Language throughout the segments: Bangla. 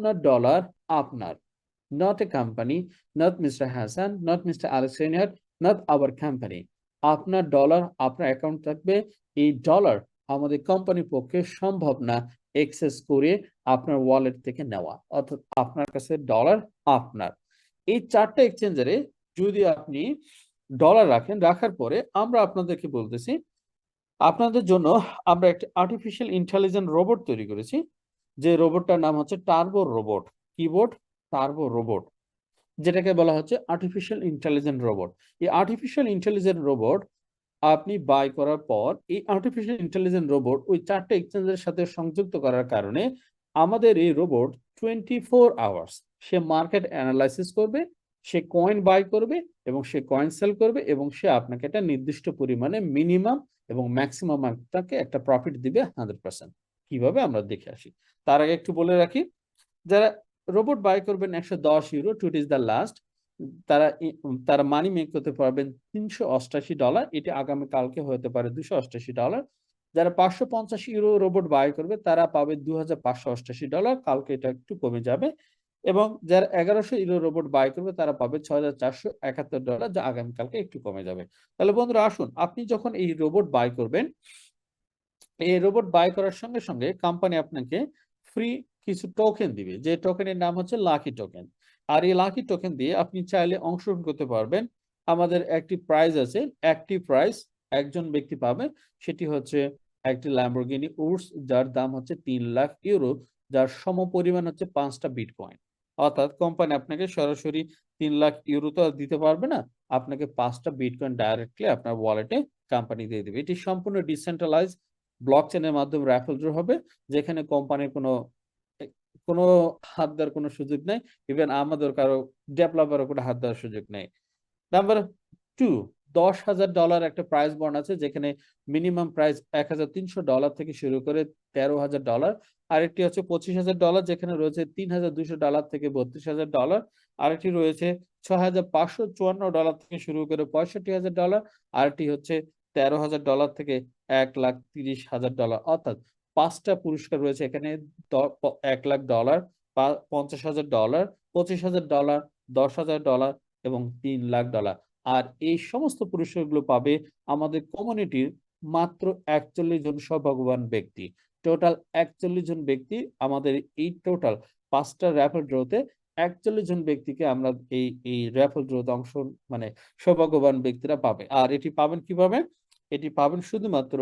আপনার ডলার আপনার, not a company, not Mr. Hassan, not Mr. Alexander, not our company. আপনার ডলার আপনার অ্যাকাউন্ট থাকবে। এই ডলার আমাদের কোম্পানির পক্ষে সম্ভব না এক্সেস করে আপনার ওয়ালেট থেকে নেওয়া, অর্থাৎ আপনার কাছে ডলার আপনার। এই চারটা এক্সচেঞ্জারে যদি আপনি ডলার রাখেন, রাখার পরে আমরা আপনাদেরকে বলতেছি আপনাদের জন্য আমরা একটা আর্টিফিশিয়াল ইন্টেলিজেন্ট রোবট তৈরি করেছি, যে রোবটটার নাম হচ্ছে turbo robot. Keyboard turbo robot, যেটাকে বলা হচ্ছে আর্টিফিশিয়াল ইন্টেলিজেন্ট রোবট। এই আর্টিফিশিয়াল ইন্টেলিজেন্ট রোবট আপনি বাই করার পর এই আর্টিফিশিয়াল ইন্টেলিজেন্ট রোবট ওই চারটে এক্সচেঞ্জের সাথে সংযুক্ত করার কারণে আমাদের এই রোবট 24 আওয়ার্স সে মার্কেট অ্যানালাইসিস করবে, সে কয়েন বাই করবে এবং সে কয়েন সেল করবে, এবং সে আপনাকে একটা নির্দিষ্ট পরিমাণে মিনিমাম এবং ম্যাক্সিমাম আপনাকে একটা প্রফিট দিবে 100%। কিভাবে আমরা দেখে আসি। তার আগে একটু বলে রাখি, যারা রোবট বাই করবেন 110 euro, to it is the last, তারা তারা মানি মেক করতে পারবেন $388। এটি আগামী কালকে হতে পারে $288। যারা 550 ইউরো রোবট বাই করবে তারা পাবে $2588, কালকে এটা একটু কমে যাবে। এবং যারা 1100 ইউরো রোবট বাই করবে তারা পাবে $6471, যা আগামীকালকে একটু কমে যাবে। তাহলে বন্ধুরা আসুন, আপনি যখন এই রোবট বাই করবেন, এই রোবট বাই করার সঙ্গে সঙ্গে কোম্পানি আপনাকে ফ্রি কিছু টোকেন দিবে, যে টোকেনের নাম হচ্ছে লাকি টোকেন। আর এই লাকি টোকেন দিয়ে আপনি চাইলে অংশগ্রহণ করতে পারবেন। আমাদের একটি প্রাইজ আছে, একটি প্রাইজ একজন ব্যক্তি পাবে, সেটি হচ্ছে একটি ল্যাম্বরগিনি উরস, যার দাম হচ্ছে 3 লাখ ইউরো, যার সমপরিমাণ হচ্ছে 5টা বিটকয়েন। অর্থাৎ কোম্পানি আপনাকে সরাসরি 3 লাখ ইউরো তো দিতে পারবে না, আপনাকে 5টা বিটকয়েন ডাইরেক্টলি আপনার ওয়ালেটে কোম্পানি দিয়ে দেবে। এটি সম্পূর্ণ ডিসেন্ট্রালাইজ ব্লক চেনের মাধ্যমে র্যাফেল ড্র হবে, যেখানে কোম্পানির কোনো কোনো হাত দেওয়ার কোনো সুযোগ নেই, ইভেন আমাদের কারো ডেভেলপারও কোনো হাত দেওয়ার সুযোগ নেই। নাম্বার 2, $10,000 একটা প্রাইস বন্ড আছে, যেখানে মিনিমাম প্রাইস $1,300 থেকে শুরু করে $13,000। আরেকটি হচ্ছে $25,000, যেখানে রয়েছে $3,200 থেকে $32,000। আরেকটি রয়েছে $6,554 থেকে শুরু করে $65,000। আরেকটি হচ্ছে $13,000 থেকে $1,30,000। অর্থাৎ 5টা পুরস্কার রয়েছে এখানে। $1,00,000, $50,000, $25,000, $10,000 এবং $3,00,000। আর এই সমস্ত পুরস্কারগুলো পাবে আমাদের কমিউনিটির মাত্র 41 জন সৌভাগ্যবান ব্যক্তি। টোটাল 41 জন ব্যক্তি আমাদের এই টোটাল 5টা র্যাফেল ড্রতে 41 জন ব্যক্তিকে আমরা এই র্যাফেল ড্রতে অংশ মানে সৌভাগ্যবান ব্যক্তিরা পাবে। আর এটি পাবেন কিভাবে? এটি পাবেন শুধুমাত্র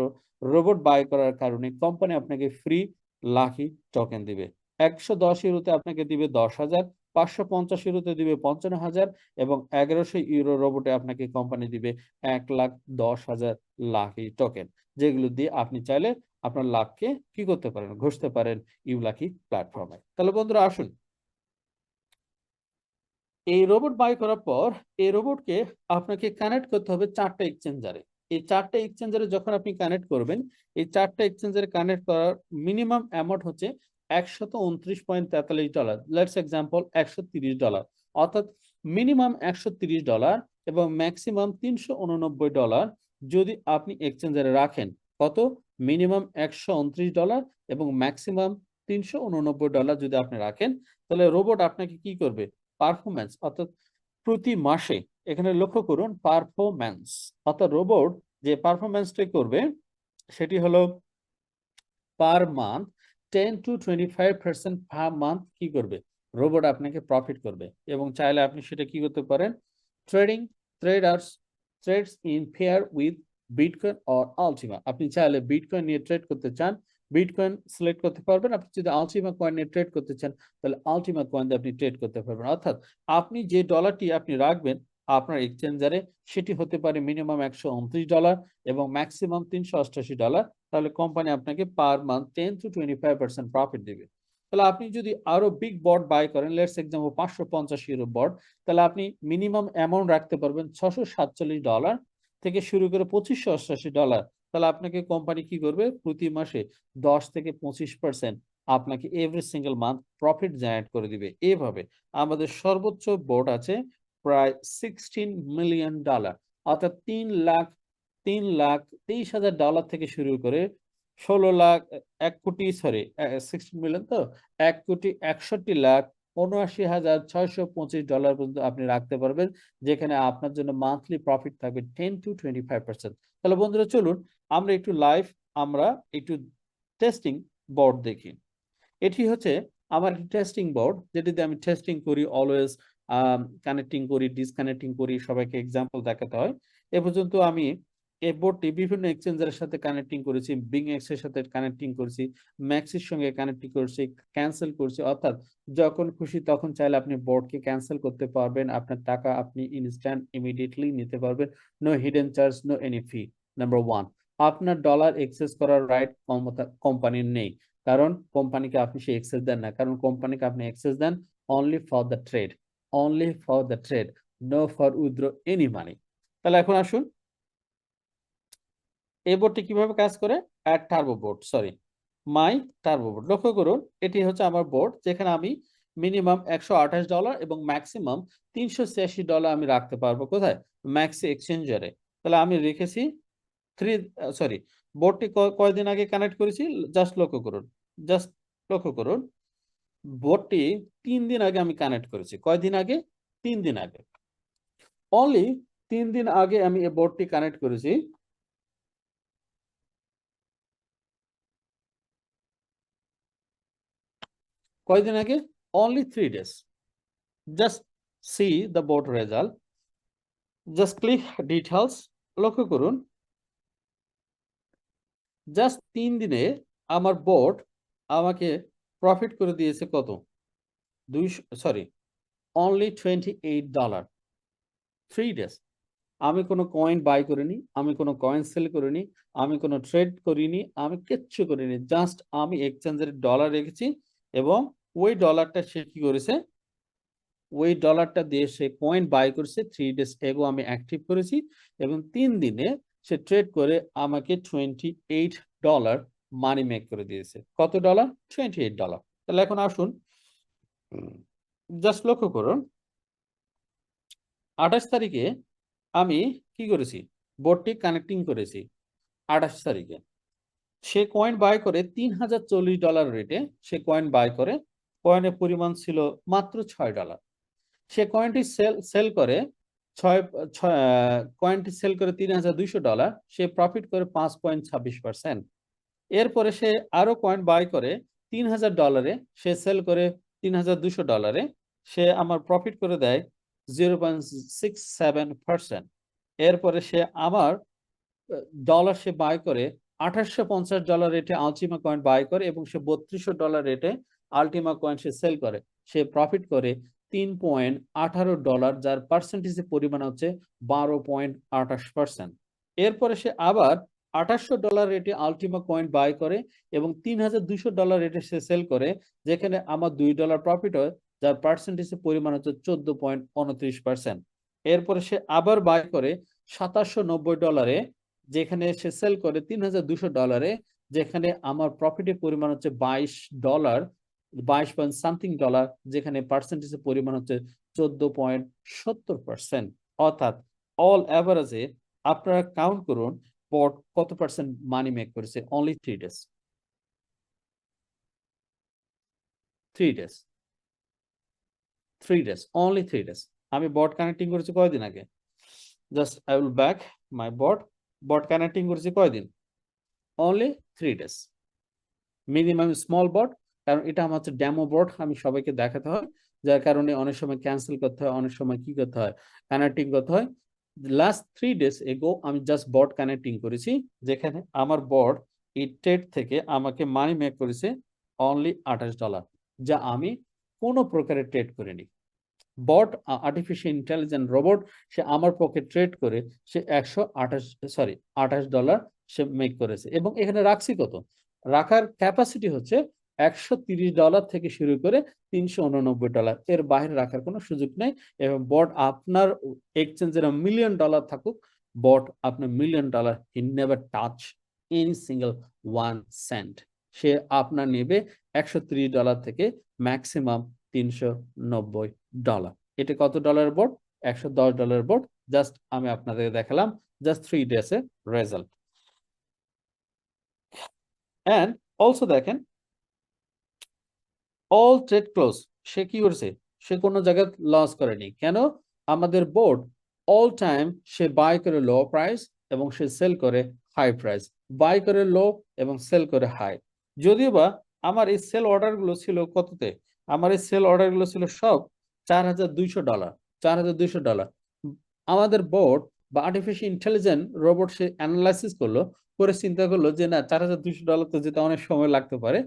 রোবট বাই করার কারণে কোম্পানি আপনাকে ফ্রি লাকি টোকেন দিবে। 110 ইউরোতে আপনাকে দিবে 10,000, 550 ইউরোতে দিবে 55,000 এবং 1100 ইউরো রোবটে আপনাকে কোম্পানি দিবে 1,10,000 লাকি টোকেন, যেগুলো দিয়ে আপনি চাইলে আপনার লাককে কি করতে পারেন, ঘষতে পারেন ইউলাকি প্ল্যাটফর্মে। তাহলে বন্ধুরা আসুন, এই রোবট বাই করার পর এই রোবটকে আপনাকে কানেক্ট করতে হবে 4টা এক্সচেঞ্জারে। এই 4টা এক্সচেঞ্জারে যখন আপনি কানেক্ট করবেন, এই 4টা এক্সচেঞ্জারে কানেক্ট করার মিনিমাম অ্যামাউন্ট হচ্ছে $129.43। Let's example $130। অর্থাৎ মিনিমাম $130 এবং ম্যাক্সিমাম $389 যদি আপনি এক্সচেঞ্জারে রাখেন। কত? মিনিমাম $129 এবং ম্যাক্সিমাম $389 যদি আপনি রাখেন, তাহলে রোবট আপনাকে কি করবে? পারফরম্যান্স, অর্থাৎ প্রতি মাসে, এখানে লক্ষ্য করুন পারফরম্যান্স, অর্থাৎ রোবট যে পারফরম্যান্সটা করবে সেটি হলো পার মান্থ 10 to 25% পার মান্থ কি করবে? রোবট আপনাকে প্রফিট করবে। এবং চাইলে আপনি সেটা কি করতে পারেন? Trading trades in pair with bitcoin or Ultima. আপনি চাইলে বিটকয়েন নিয়ে ট্রেড করতে চান, বিটকয়েন সিলেক্ট করতে পারবেন। আপনি যদি আলটিমা কয়েন নিয়ে ট্রেড করতে চান, তাহলে আলটিমা কয়েন দিয়ে আপনি ট্রেড করতে পারবেন। অর্থাৎ আপনি যে ডলারটি আপনি রাখবেন আপনার এক্সচেঞ্জারে, সেটি হতে পারে মিনিমাম $129 এবং ম্যাক্সিমাম $388। তাহলে কোম্পানি আপনাকে পার মান্থ 10 to 25% প্রফিট দিবে। তাহলে আপনি যদি আরো বিগ বট বাই করেন, লেটস এক্সাম্পল 550 ইউরো বট, তাহলে আপনি মিনিমাম অ্যামাউন্ট রাখতে পারবেন $647 থেকে শুরু করে $2588। তাহলে আপনাকে কোম্পানি কি করবে? প্রতি মাসে 10 থেকে 25% আপনাকে every single month profit generate করে দিবে। এভাবে আমাদের সর্বোচ্চ বোর্ড আছে প্রায় $16 মিলিয়ন, অর্থাৎ $3,23,000 থেকে শুরু করে 16 লাখ 1 কোটি সরি 16 মিলিয়ন তো 1,61,61,625 ডলার পর্যন্ত আপনি রাখতে পারবেন, যেখানে আপনার জন্য মান্থলি প্রফিট থাকবে 10 to 25%। তাহলে বন্ধুরা চলুন আমরা একটু লাইভ আমরা একটু টেস্টিং বোর্ড দেখি। এটি হচ্ছে আমার টেস্টিং বোর্ড, যেটিতে আমি টেস্টিং করি, অলওয়েজ কানেক্টিং করি, ডিসকানেক্টিং করি, সবাইকে এক্সাম্পল দেখাতে হয়। এ পর্যন্ত আমি এই বোর্ডটি বিভিন্ন এক্সচেঞ্জের সাথে কানেক্টিং করেছি, বিং এক্স এর সাথে কানেক্টিং করেছি, ম্যাক্সির সঙ্গে কানেক্টিং করেছি, ক্যান্সেল করছি। অর্থাৎ যখন খুশি তখন চাইলে আপনি বোর্ডকে ক্যান্সেল করতে পারবেন, আপনার টাকা আপনি ইনস্ট্যান্ট ইমিডিয়েটলি নিতে পারবেন। No hidden charge, no any fee. Number 1, আপনার ডলার এক্সেস করার রাইট কোম্পানির নেই, কারণ কোম্পানিকে আপনি সেই অ্যাক্সেস দেন না, কারণ কোম্পানিকে আপনি অ্যাক্সেস দেন only for the trade, only for the trade, no for withdraw any money. তাহলে এখন আসুন এই বোর্ডটি কিভাবে কাজ করে। Add turbo board, sorry my turbo board. লক্ষ্য করুন এটি হচ্ছে আমার বোর্ড, যেখানে আমি মিনিমাম $128 এবং ম্যাক্সিমাম $386 আমি রাখতে পারবো। কোথায়? ম্যাক্সি এক্সচেঞ্জারে। তাহলে আমি রেখেছি সরি, বোর্ডটি কয়দিন আগে কানেক্ট করেছি, জাস্ট লক্ষ্য করুন, জাস্ট লক্ষ্য করুন বোর্ডটি 3 দিন আগে আমি কানেক্ট করেছি। কয়দিন আগে? 3 দিন আগে। অনলি 3 দিন আগে আমি এই বোর্ডটি কানেক্ট করেছি। কয়দিন আগে? Only 3 days। Just see the board result, just click details. লক্ষ্য করুন জাস্ট 3 দিনে আমার বোর্ড আমাকে প্রফিট করে দিয়েছে কত? 28 $। 3 days। আমি কোনো কয়েন বাই করিনি, আমি কোনো কয়েন সেল করিনি, আমি কোনো ট্রেড করিনি, আমি কিচ্ছু করিনি। জাস্ট আমি এক্সচেঞ্জের ডলার রেখেছি এবং ওই ডলারটা সে কি করেছে, ওই ডলারটা দিয়ে সে কয়েন বাই করেছে। 3 days এগো আমি অ্যাক্টিভ করেছি এবং 3 দিনে সে ট্রেড করে আমাকে $28 মানি মেক করে দিয়েছে। কত ডলার? $28। তাহলে এখন আসুন জাস্ট লক্ষ্য করুন 28 তারিখে আমি কি করেছি, বোর্ডটি কানেক্টিং করেছি 28 তারিখে। সে কয়েন বাই করে $3040 রেটে সে কয়েন বাই করে, কয়েনের পরিমাণ ছিল মাত্র $6। সে কয়েনটি সেল করে কয়েনটি সেল করে $3200, সে প্রফিট করে 5.26%। এরপরে সে আরো কয়েন বাই করে $3000, সে সেল করে $3200, সে আমার প্রফিট করে দেয় 0.67%। এরপরে সে আমার ডলার সে বাই করে $2850 রেটে আলটিমা কয়েন বাই করে এবং সে $3200 রেটে আলটিমা কয়েন সে সেল করে, সে প্রফিট করে $3.18, যার পার্সেন্টেজের পরিমাণ হচ্ছে 12.28%। এরপরে সে আবার $2800 রেটে আলটিমা কয়েন বাই করে এবং $3200 রেটে সে সেল করে, যেখানে আমার $2 প্রফিট হয়, যার পার্সেন্টেজের পরিমাণ হচ্ছে 14.29%। এরপরে সে আবার বাই করে $2790, যেখানে সে সেল করে $3200, যেখানে আমার প্রফিটের পরিমাণ হচ্ছে $22, 22 পয়েন্ট সামথিং, যেখানে পার্সেন্টেজের পরিমাণ হচ্ছে 14.70%। অর্থাৎ অল অ্যাভারেজে আপনারা কাউন্ট করুন বোর্ড কত পার্সেন্ট মানি মেক করেছে। Only 3 days, 3 days, 3 days, only 3 days। আমি বোর্ড কানেক্টিং করেছি কয়দিন আগে, just I will back my board. Board connecting করেছি কয়দিন? Only 3 days। Minimum small board, কারণ এটা আমার হচ্ছে ডেমো বোর্ড, আমি সবাইকে দেখাতে হয়, যার কারণে অনেক সময় ক্যান্সেল করতে হয়, অনেক সময় কি করতে হয়, কানেক্টিং করতে হয়। লাস্ট 3 days এগো আমি জাস্ট বোর্ড কানেক্টিং করেছি, যেখানে আমার বোর্ড এই ট্রেড থেকে আমাকে মানি মেক করেছে অনলি $28, যা আমি কোনো প্রকারের ট্রেড করিনি। বট আর্টিফিশিয়াল ইন্টেলিজেন্ট রোবট সে আমার পক্ষে ট্রেড করে সে $28 সে মেক করেছে এবং এখানে রাখছি কত, রাখার ক্যাপাসিটি হচ্ছে $130 থেকে শুরু করে $389, এর বাইরে রাখার কোনো সুযোগ নেই। এবং বট আপনার এক্সচেঞ্জের $1,000,000 থাকুক, বট আপনার $1,000,000 he never touch any single 1 cent. সে আপনার নেবে $130 থেকে ম্যাক্সিমাম $390। এটা কত ডলারের বোর্ড? $110 বোর্ড। জাস্ট আমি আপনাদের দেখালাম জাস্ট 3 days এর রেজাল্ট। অ্যান্ড অলসো দেখেন অল ট্রেড ক্লোজ, সে কি করছে, সে কোনো জায়গায় লস করেনি। কেন? আমাদের বোর্ড অল টাইম সে বাই করে লো প্রাইস এবং সে সেল করে হাই প্রাইস, বাই করে লো এবং সেল করে হাই। যদিও বা আমার এই সেল অর্ডারগুলো ছিল কততে, আমার এই সেল অর্ডারগুলো ছিল সব $4,200, $4,200। আমাদের বোর্ড বা আর্টিফিশিয়াল ইন্টেলিজেন্ট রোবট সে অ্যানালাইসিস করলো, করে চিন্তা করলো যে না, $4,200 তো যেতে অনেক সময় লাগতে পারে।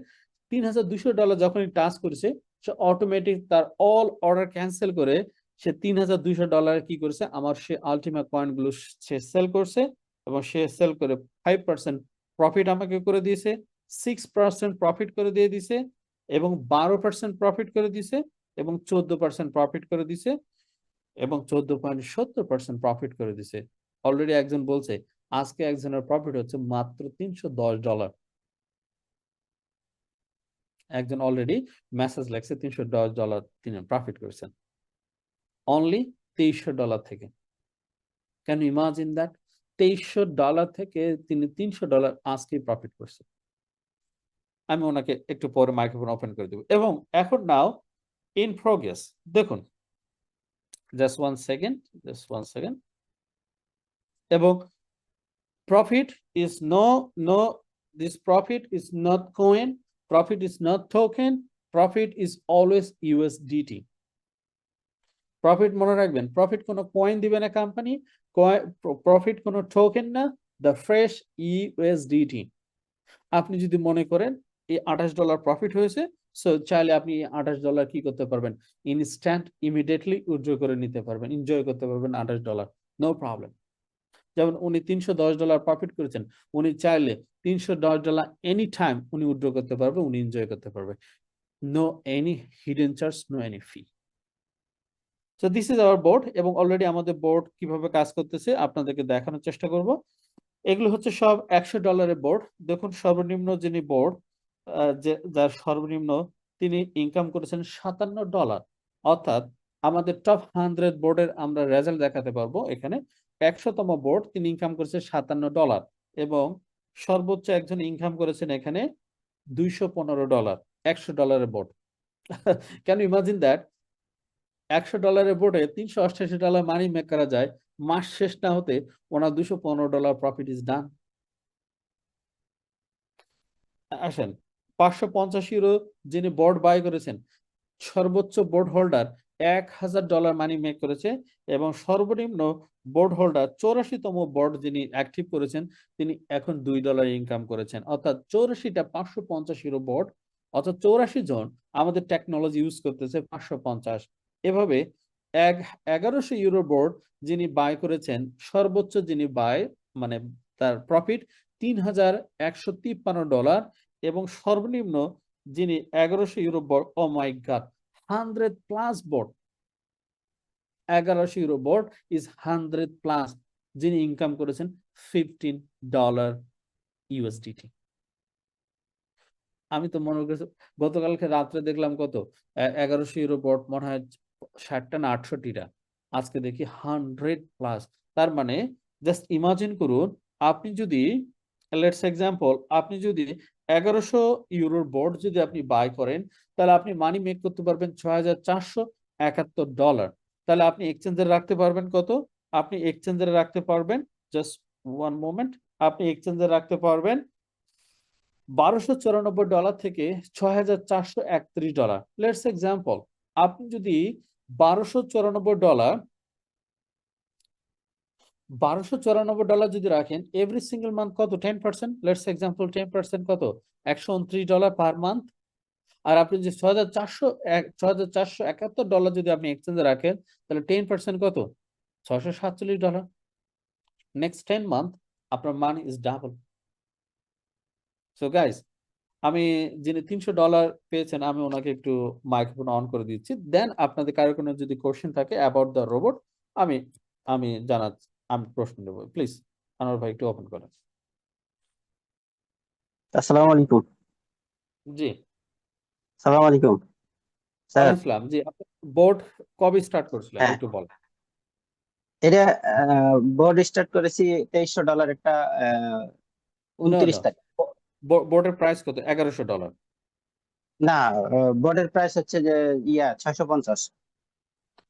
$3,200 যখনই টাচ করেছে, সে অটোমেটিক তার অল অর্ডার ক্যান্সেল করে সে $3,200 কি করেছে, আমার সে আলটিমা কয়েন গুলো সে সেল করছে এবং সে সেল করে 5% প্রফিট আমাকে করে দিয়েছে, 6% প্রফিট করে দিয়ে দিছে এবং 12% প্রফিট করে দিছে এবং 14% প্রফিট করে দিছে এবং 14.70% প্রফিট করে দিছে। অলরেডি একজন বলছে আজকে একজনের প্রফিট হচ্ছে মাত্র $310। একজন অলরেডি মেসেজ লেখছে $310 তিনি প্রফিট করেছেন অনলি $2,300 থেকে। Can you imagine that? $2,300 থেকে তিনি $300 আজকে প্রফিট করছেন। আমি ওনাকে একটু পরে মাইক্রোফোন ওপেন করে দেব। এবং এখন নাও ইন প্রোগ্রেস দেখুন, জাস্ট ওয়ান সেকেন্ড। এবং profit is no this profit is not coin, profit is not token, profit is always USDT। Profit মনে রাখবেন, প্রফিট কোনো কয়েন দিবে না কোম্পানি, প্রফিট কোনো টোকেন না, দ্য ফ্রেশ USDT। আপনি যদি মনে করেন এই $28 প্রফিট হয়েছে, সো চাইলে আপনি $28 কি করতে পারবেন, ইনস্ট্যান্ট ইমিডিয়েটলি উইথড্র করে নিতে পারবেন, এনজয় করতে পারবেন $28, নো প্রবলেম। যেমন উনি $310 প্রফিট করেছেন, উনি চাইলে $310 এনি টাইম উনি উইথড্র করতে পারবে, উনি এনজয় করতে পারবে, no any hidden charge, no any fee. So this is our board. এবং অলরেডি আমাদের বোর্ড কিভাবে কাজ করতেছে আপনাদেরকে দেখানোর চেষ্টা করব। এগুলো হচ্ছে সব $100 বোর্ড। দেখুন সর্বনিম্ন যিনি বোর্ড, যার সর্বনিম্ন তিনি ইনকাম করেছেন $57। অর্থাৎ আমাদের টপ 100 বোর্ডের আমরা রেজাল্ট দেখাতে পারবো এখানে। 100তম বোর্ড তিনি ইনকাম করেছে $57 এবং সর্বোচ্চ একজন ইনকাম করেছেন এখানে $215, $100 board. Can you imagine that? $100 বোর্ডে $388 মানি মেক করা যায়, মাস শেষ না হতে ওনার $215 প্রফিট ইজ ডান। আসেন, €550 যিনি বোর্ড বাই করেছেন, সর্বোচ্চ বোর্ড হোল্ডার $1,000 মানি মেক করেছে এবং সর্বনিম্ন বোর্ড হোল্ডার 84তম বোর্ড যিনি অ্যাক্টিভ করেছেন, তিনি এখন $2 ইনকাম করেছেন। অর্থাৎ 84টা 550 বোর্ড, অর্থাৎ 84 জন আমাদের টেকনোলজি ইউজ করতেছে 550। এভাবে €1,100 বোর্ড যিনি বাই করেছেন, সর্বোচ্চ যিনি বাই মানে তার প্রফিট $3,153 এবং সর্বনিম্ন যিনি €1,100 board, oh my god, 100+ board, €1,100 board is 100+, যিনি ইনকাম করেছেন $15 USDT। আমি তো মনে করছি গতকালকে রাত্রে দেখলাম কত, €1,100 বোর্ড মনে হয় 60টা না 68টা, আজকে দেখি 100+। তার মানে জাস্ট ইমাজিন করুন, আপনি যদি লেটস এক্সাম্পল, আপনি যদি €1,100 বোর্ড যদি আপনি বাই করেন, তাহলে আপনি মানি মেক করতে পারবেন $6,471। তাহলে আপনি এক্সচেঞ্জে রাখতে পারবেন কত? আপনি এক্সচেঞ্জে রাখতে পারবেন, জাস্ট ওয়ান মোমেন্ট, আপনি এক্সচেঞ্জে রাখতে পারবেন $1,294 থেকে $6,431। লেটস এক্সাম্পল, আপনি যদি $1,294 যদি রাখেন, এভরি সিঙ্গেল মান্থ কত? 10%। লেটস এক্সাম্পল 10% কত? $129 পার মান্থ। আর আপনি যে $6,471 যদি আপনি এক্সচেঞ্জে রাখেন, তাহলে 10% কত? $647। নেক্সট 10 মান্থ আপনার money is double. So guys, আমি যিনি $300 পেয়েছেন, আমি ওনাকে একটু মাইক্রোফোন অন করে দিচ্ছি। দেন আপনাদের কারো কোনো যদি কোশ্চেন থাকে অ্যাবাউট দ্য রোবট, আমি আমি জানাচ্ছি, আমি প্রশ্ন দেবো। প্লিজ আনোয়ার ভাই একটু ওপেন করেন। আসসালামু আলাইকুম। জি, সালাম আলাইকুম স্যার। ওয়ালাইকুম আসসালাম। জি, আপনি বোর্ড কবে স্টার্ট করেছিলেন হ্যাঁ, একটু বলেন। এটা বোর্ড স্টার্ট করেছি $2,300 একটা নো 29 নো তারিখ। বোর্ডের প্রাইস কত? $1100। না, বোর্ডের প্রাইস হচ্ছে যে 650,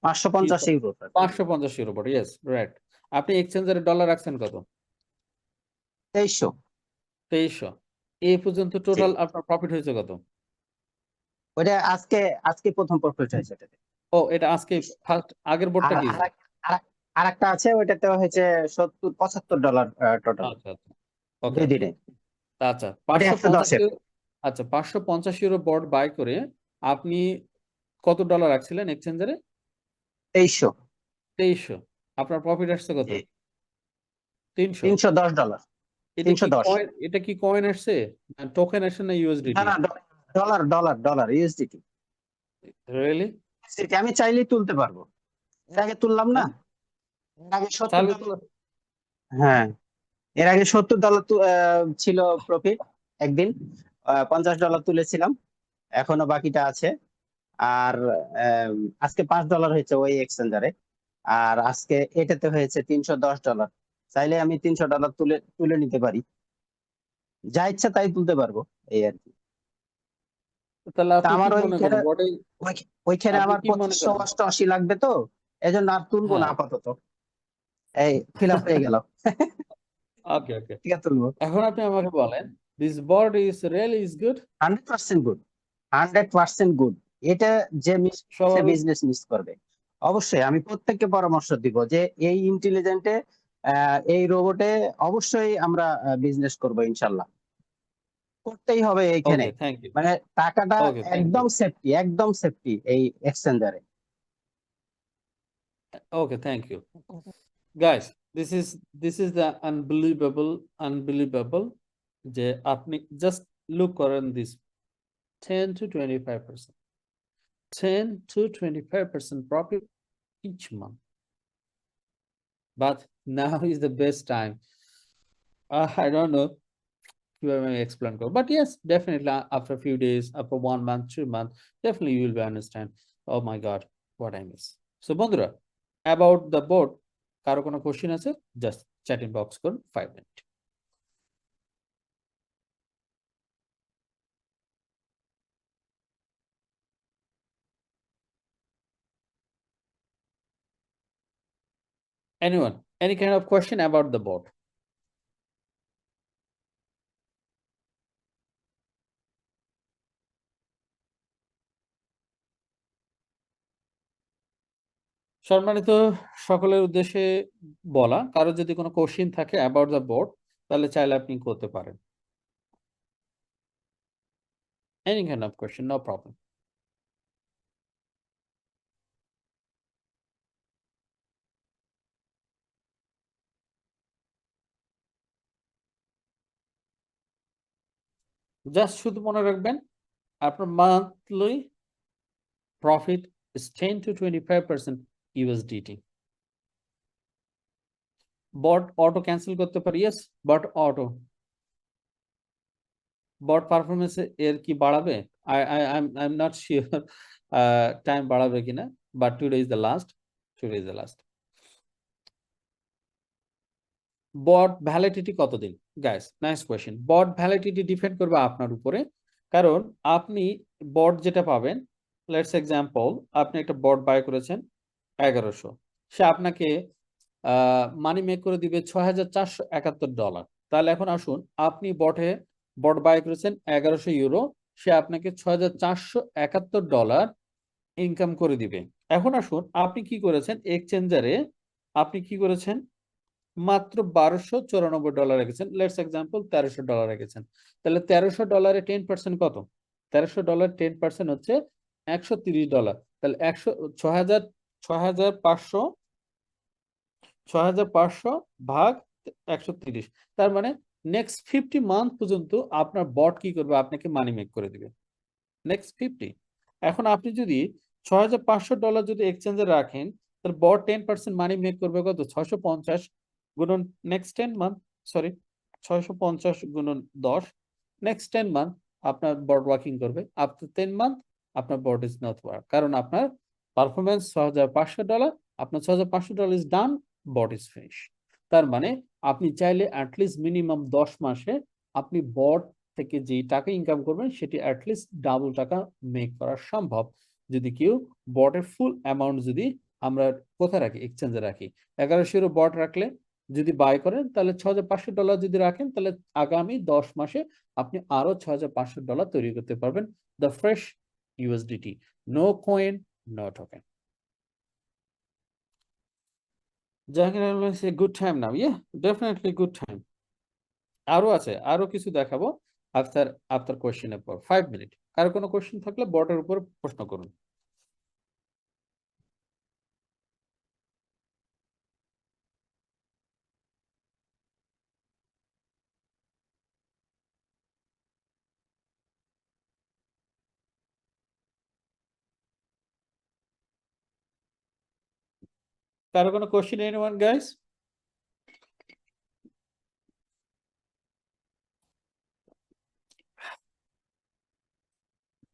550 euro. 550 euro board, yes right. আপনি এক্সচেঞ্জারে ডলার রাখছেন কত? 2300। 2300। এই পর্যন্ত জি, টোটাল আপনার প্রফিট হয়েছে কত? ওইটা আজকে আজকে প্রথম প্রফিট হয়েছে এটাতে। ও, এটা আজকে ফার্স্ট। আগের বোর্ডটা আর কি? আর একটা আছে, ওইটাতে হয়েছে $75 টোটাল আচ্ছা আচ্ছা, ওকে 2 ওকে। দিনে। আচ্ছা, ওটা 550 110-এর। আচ্ছা, 550 ইউরো বোর্ড বাই করে আপনি কত ডলার রাখছিলেন এক্সচেঞ্জারে? 2300। 2300। আপনার প্রফিট আসছে কত? জি, 300। $310। এটা কি 310। কয়েন? এটা কি কয়েন আসছে, টোকেন আসছে না না ইউএসডিটি? না, dollar dollar dollar USDT. Really? আমি চাইলেই তুলতে পারবো। এর আগে তুললাম না, হ্যাঁ, এর আগে চালু $70। তো। হ্যাঁ, এর আগে $70 ছিল প্রফিট একদিন। $50 তুলেছিলাম, এখনো বাকিটা আছে। আর আজকে $5 হয়েছে ওই এক্সচেঞ্জারে। আর আজকে এটাতে হয়েছে $310। চাইলে আমি $300 তুলে তুলে নিতে পারি, যা ইচ্ছা তাই তুলতে পারবো, এই আর কি। তাহলে তা আপনি কি আমার মনে ওইখানে করেন বোর্ডে? ওইখানে আপনি আমার কি মনে 2500 করেন? 88 লাগবে তো, এজন্য আর তুলবো না হ্যাঁ। আপাতত। এই ফিল আপ হয়ে গেল। ওকে ওকে। ঠিক আছে, তুলবো। এখন আপনি আমাকে বলেন, this board is really is good. 100% good, 100% good. এটা যে মিস সে স্বাভাবিক। বিজনেস মিস করবে। অবশ্যই আমি প্রত্যেককে পরামর্শ দিব যে এই ইন্টেলিজেন্টে, এই রোবটে অবশ্যই আমরা বিজনেস করব ইনশাল্লাহ। করতেই হবে এইখানে। Okay, thank you. মানে টাকাটা ওকে, থ্যাংক ইউ। একদম সেফটি, একদম সেফটি এই এক্সচেঞ্জারে। Okay, thank you. Guys, this is the unbelievable যে আপনি জাস্ট লুক করেন this 10 to 25%, 10 to 25% profit each month. But now is the best time. I don't know কিভাবে আমি explain করব, but yes, definitely after a few days, after 1 month, 2 month, definitely you will be understand. Oh my God, what I miss. So বন্ধুরা, about the board, কারো কোনো কোশ্চেন আছে? জাস্ট চ্যাটিং বক্স করুন 5 minute. Anyone? Any kind of question about the board? সম্মানিত সকলের উদ্দেশ্যে বলা, কারো যদি কোনো কোশ্চেন থাকে about the board, তাহলে চাইলে আপনি করতে পারেন। Any kind of question, no problem. Just শুধু মনে রাখবেন, আপনার monthly profit is 10 to 25% USDT. Bot auto cancel করতে পারি, yes, bot auto. Bot performance এর কি বাড়াবে? I am not sure time বাড়াবে কিনা, but today is the last, today is the last. Bot validity কতদিন? Guys, nice question. Bot validity depend করবে আপনার উপরে, কারণ আপনি বট যেটা পাবেন, লেটস এক্সাম্পল, আপনি একটা বট বাই করেছেন 1100, সে আপনাকে মানি মেক করে দিবে $6471। তাহলে এখন আসুন, আপনি বট বাই করেছেন 1100 ইউরো, সে আপনাকে $6471 ইনকাম করে দিবে। এখন আসুন, আপনি কি করেছেন এক্সচেঞ্জারে, আপনি কি করেছেন মাত্র $1294 রেখেছেন, লেটস এক্সাম্পল $1300 রেখেছেন। তাহলে $1300 10% কত? $1300 10% হচ্ছে $130। তাহলে 6500 ভাগ 130, তার মানে নেক্সট 50 মান্থ পর্যন্ত আপনার বট কি করবে? আপনাকে মানি মেক করে দিবে নেক্সট 50। এখন আপনি যদি $6500 যদি এক্সচেঞ্জে রাখেন, তাহলে বট 10% মানি মেক করবে কত? 650 গুণন নেক্সট 10 মান্থ, সরি 650 গুণন 10, নেক্সট 10 মান্থ আপনার বট ওয়ার্কিং করবে। আফটার 10 মান্থ আপনার বট ইজ নট ওয়ার্ক, কারণ আপনার পারফরমেন্স $6500, আপনার $6500 is done, bot is finish. তার মানে আপনি চাইলে অ্যাটলিস্ট মিনিমাম 10 মাসে আপনি বট থেকে যে টাকা ইনকাম করবেন সেটি অ্যাটলিস্ট ডাবল টাকা মেক করা সম্ভব যদি কেউ বটের ফুল অ্যামাউন্ট যদি আমরা কোথায় রাখি, এক্সচেঞ্জে রাখি। 1100 বট রাখলে যদি বাই করেন তাহলে $6,500 যদি রাখেন তাহলে আগামী 10 মাসে আপনি আরো $6,500 তৈরি করতে পারবেন, the fresh USDT, no coin, no token. Jahangir Alam সে good time now, yeah definitely good time. আরো আছে, আরো কিছু দেখাবো আফটার আফটার কোয়েশ্চেনের পর 5 মিনিট। কারো কোনো কোয়েশ্চেন থাকলে বটের উপর প্রশ্ন করুন। কারো কোনো কোয়েশ্চেন, এনিওয়ান গাইস?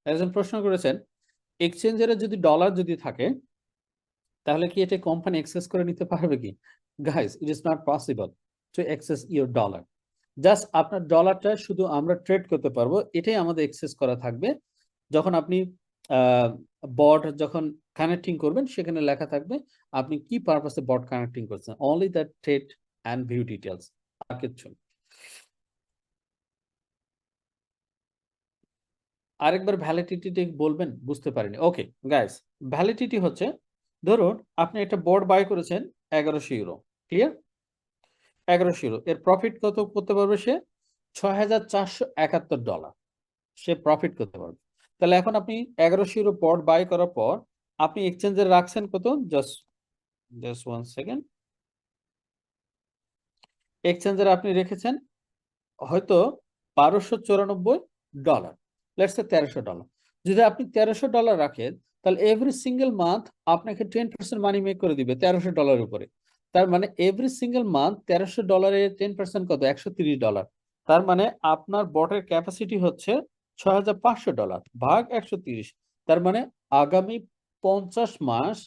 একজন প্রশ্ন করেছেন, এক্সচেঞ্জারে যদি ডলার যদি থাকে তাহলে কি এটা কোম্পানি অ্যাক্সেস করে নিতে পারবে কি? Guys, it is not possible to access your dollar. Just আপনার ডলারটা শুধু আমরা ট্রেড করতে পারবো, এটাই আমাদের অ্যাক্সেস করা থাকবে। যখন আপনি বট যখন কানেক্টিং করবেন সেখানে লেখা থাকবে আপনি কি পারপাসে বট কানেক্টিং করছেন, only that trade and view details, আর কিচ্ছু না। আরেকবার ভ্যালিডিটি বলবেন, বুঝতে পারিনি। ওকে গাইস, ভ্যালিডিটি হচ্ছে, ধরুন আপনি একটা বট বাই করেছেন 1100 ইউরো, ক্লিয়ার? 1100 ইউরো, এর প্রফিট কত করতে পারবে সে? $6,471 সে প্রফিট করতে পারবে। তাহলে এখন আপনি 1100 ইউরো বট বাই করার পর আপনি এক্সচেঞ্জে রাখছেন কত? Just just 1 second. এক্সচেঞ্জারে আপনি রেখেছেন হয়তো $1294, লেটস সে $1300। যদি আপনি $1300 রাখেন তাহলে এভরি সিঙ্গেল মান্থ আপনাকে 10% মানি মেক করে দিবে $1300 উপরে। তার মানে এভরি সিঙ্গেল মান্থ $1300 10% কত? $130। তার মানে আপনার বটের ক্যাপাসিটি হচ্ছে $6,500 ভাগ 130। তার মানে আগামী 50 মাস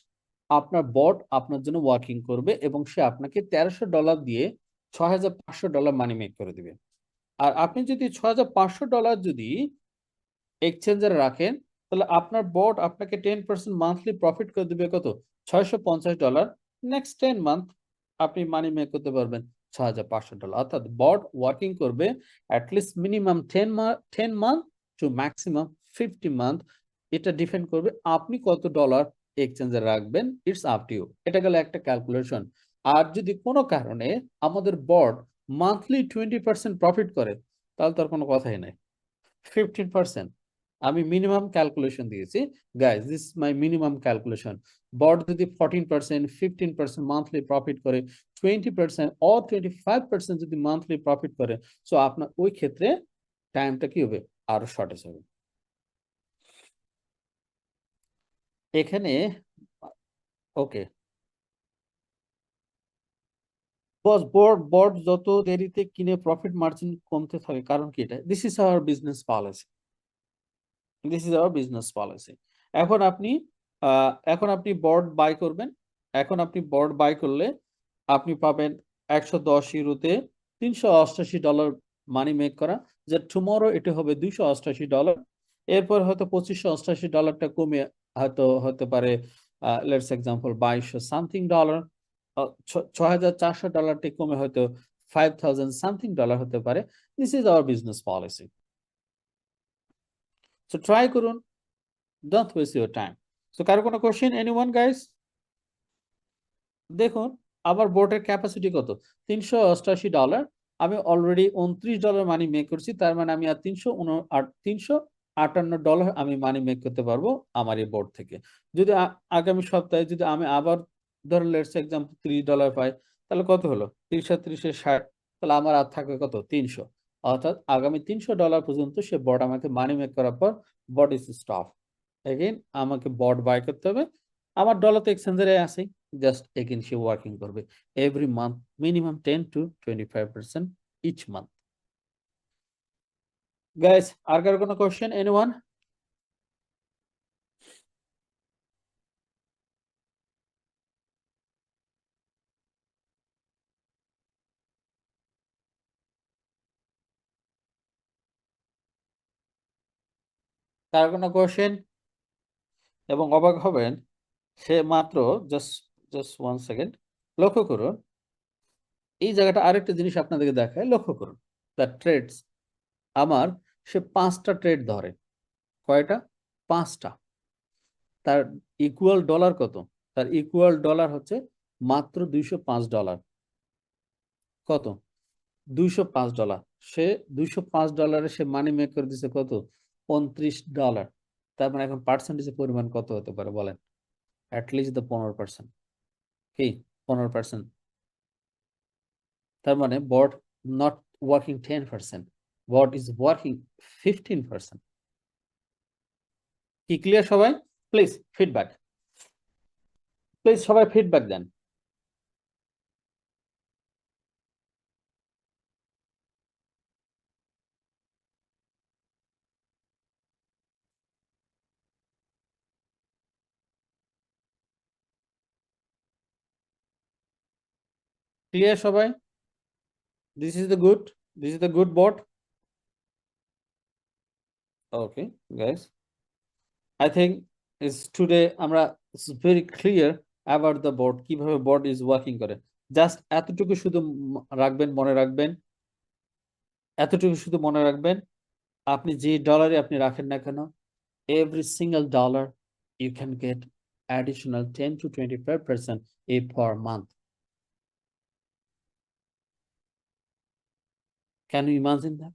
আপনার বট আপনার জন্য ওয়ার্কিং করবে এবং সে আপনাকে $1300 দিয়ে $6,500 মানি মেক করে দিবে। আর আপনি যদি $6,500 যদি এক্সচেঞ্জে রাখেন তাহলে আপনার বট আপনাকে 10% মান্থলি প্রফিট করে দিবে কত? $650। নেক্সট 10 মান্থ আপনি মানি মেক করতে পারবেন $6,500। অর্থাৎ বট ওয়ার্কিং করবে atleast minimum 10 month to maximum 50 month. এটা ডিপেন্ড করবে আপনি কত ডলার এক্সচেঞ্জে রাখবেন, ইটস আপ টু ইউ। এটা গেল একটা ক্যালকুলেশন। আর যদি কোনো কারণে আমাদের বট মান্থলি 20% প্রফিট করে তাহলে তার কোনো কথাই নাই। 15%, আমি মিনিমাম ক্যালকুলেশন দিয়েছি guys, this my minimum calculation. Bot যদি 14%, 15% মান্থলি প্রফিট করে, 20% অর 25% যদি মান্থলি প্রফিট করে, সো আপনার ওই ক্ষেত্রে টাইমটা কি হবে? আরো শর্টেজ হবে। এখানে ওকে বস, বট যত দেরিতে কিনে প্রফিট মার্জিন কমতে থাকে, কারণ কি? এটা this is hour business policy, this is hour business policy. এখন আপনি বন্ড বাই করবেন। এখন আপনি বন্ড বাই করলে আপনি পাবেন 110 ইউরোতে $388 মানি মেক করা, যে টুমরো এটা হবে $288। এরপর হয়তো $2588টা কমে হয়তো হতে পারে লেটস এক্সাম্পল $2200 সামথিং। $6,400টি কমে হয়তো $5,000 সামথিং হতে পারে। This is hour business policy. So try করুন, don't waste your time. So কারো কোনো কোশ্চেন, এনিওয়ান গাইস? দেখুন আমার বোর্ডের ক্যাপাসিটি কত? $388। আমি অলরেডি $29 মানি মেক করছি, তার মানে আমি আর $358 আমি মানি মেক করতে পারবো আমার এই বোর্ড থেকে। যদি আগামী সপ্তাহে যদি আমি আবার ধরো লেটস এক্সাম্পল $30 পাই, তাহলে কত হলো? 30 আর 30 60, তাহলে আমার আর থাকবে কত? 300। অর্থাৎ আগামী $300 পর্যন্ত সে বোর্ড আমাকে মানি মেক করার পর বড ইজ স্টপ। এগেইন আমাকে বট বাই করতে হবে। আমার ডলার তো এক্সচেঞ্জারে আছে, জাস্ট এগেইন সে ওয়ার্কিং করবে every month minimum 10 to 25% each month. Guys, আর কারো কোনো কোশ্চেন, এনিওয়ান? কার কোনো কোশ্চেন? এবং অবাক হবেন, সে মাত্র জাস্ট জাস্ট 1 সেকেন্ড লক্ষ্য করুন, এই জায়গাটা আরেকটা জিনিস আপনাদেরকে দেখায়, লক্ষ্য করুন দ্য ট্রেডস। আমার সে 5টা ট্রেড ধরে। কয়টা? 5টা। তার ইকুয়াল ডলার কত? তার ইকুয়াল ডলার হচ্ছে মাত্র $205। কত? $205। সে $205 সে মানি মেক করে দিছে কত? $29। তার মানে এখন পার্সেন্টেজের পরিমাণ কত হতে পারে বলেন? At least the 15%। কি 15%? তার মানে bot not working 10%, bot is working 15%। কি ক্লিয়ার সবাই? প্লিজ ফিডব্যাক, প্লিজ সবাই ফিডব্যাক দেন। ক্লিয়ার সবাই? This is the good, this is the good bot. Okay guys, I think is today আমরা very clear about the board, কিভাবে board is working করে। জাস্ট এতটুকু শুধু রাখবেন, মনে রাখবেন, এতটুকু শুধু মনে রাখবেন, আপনি যে ডলারে আপনি রাখেন না কেন, every single dollar you can get additional 10 to 25% per month. Can you imagine that?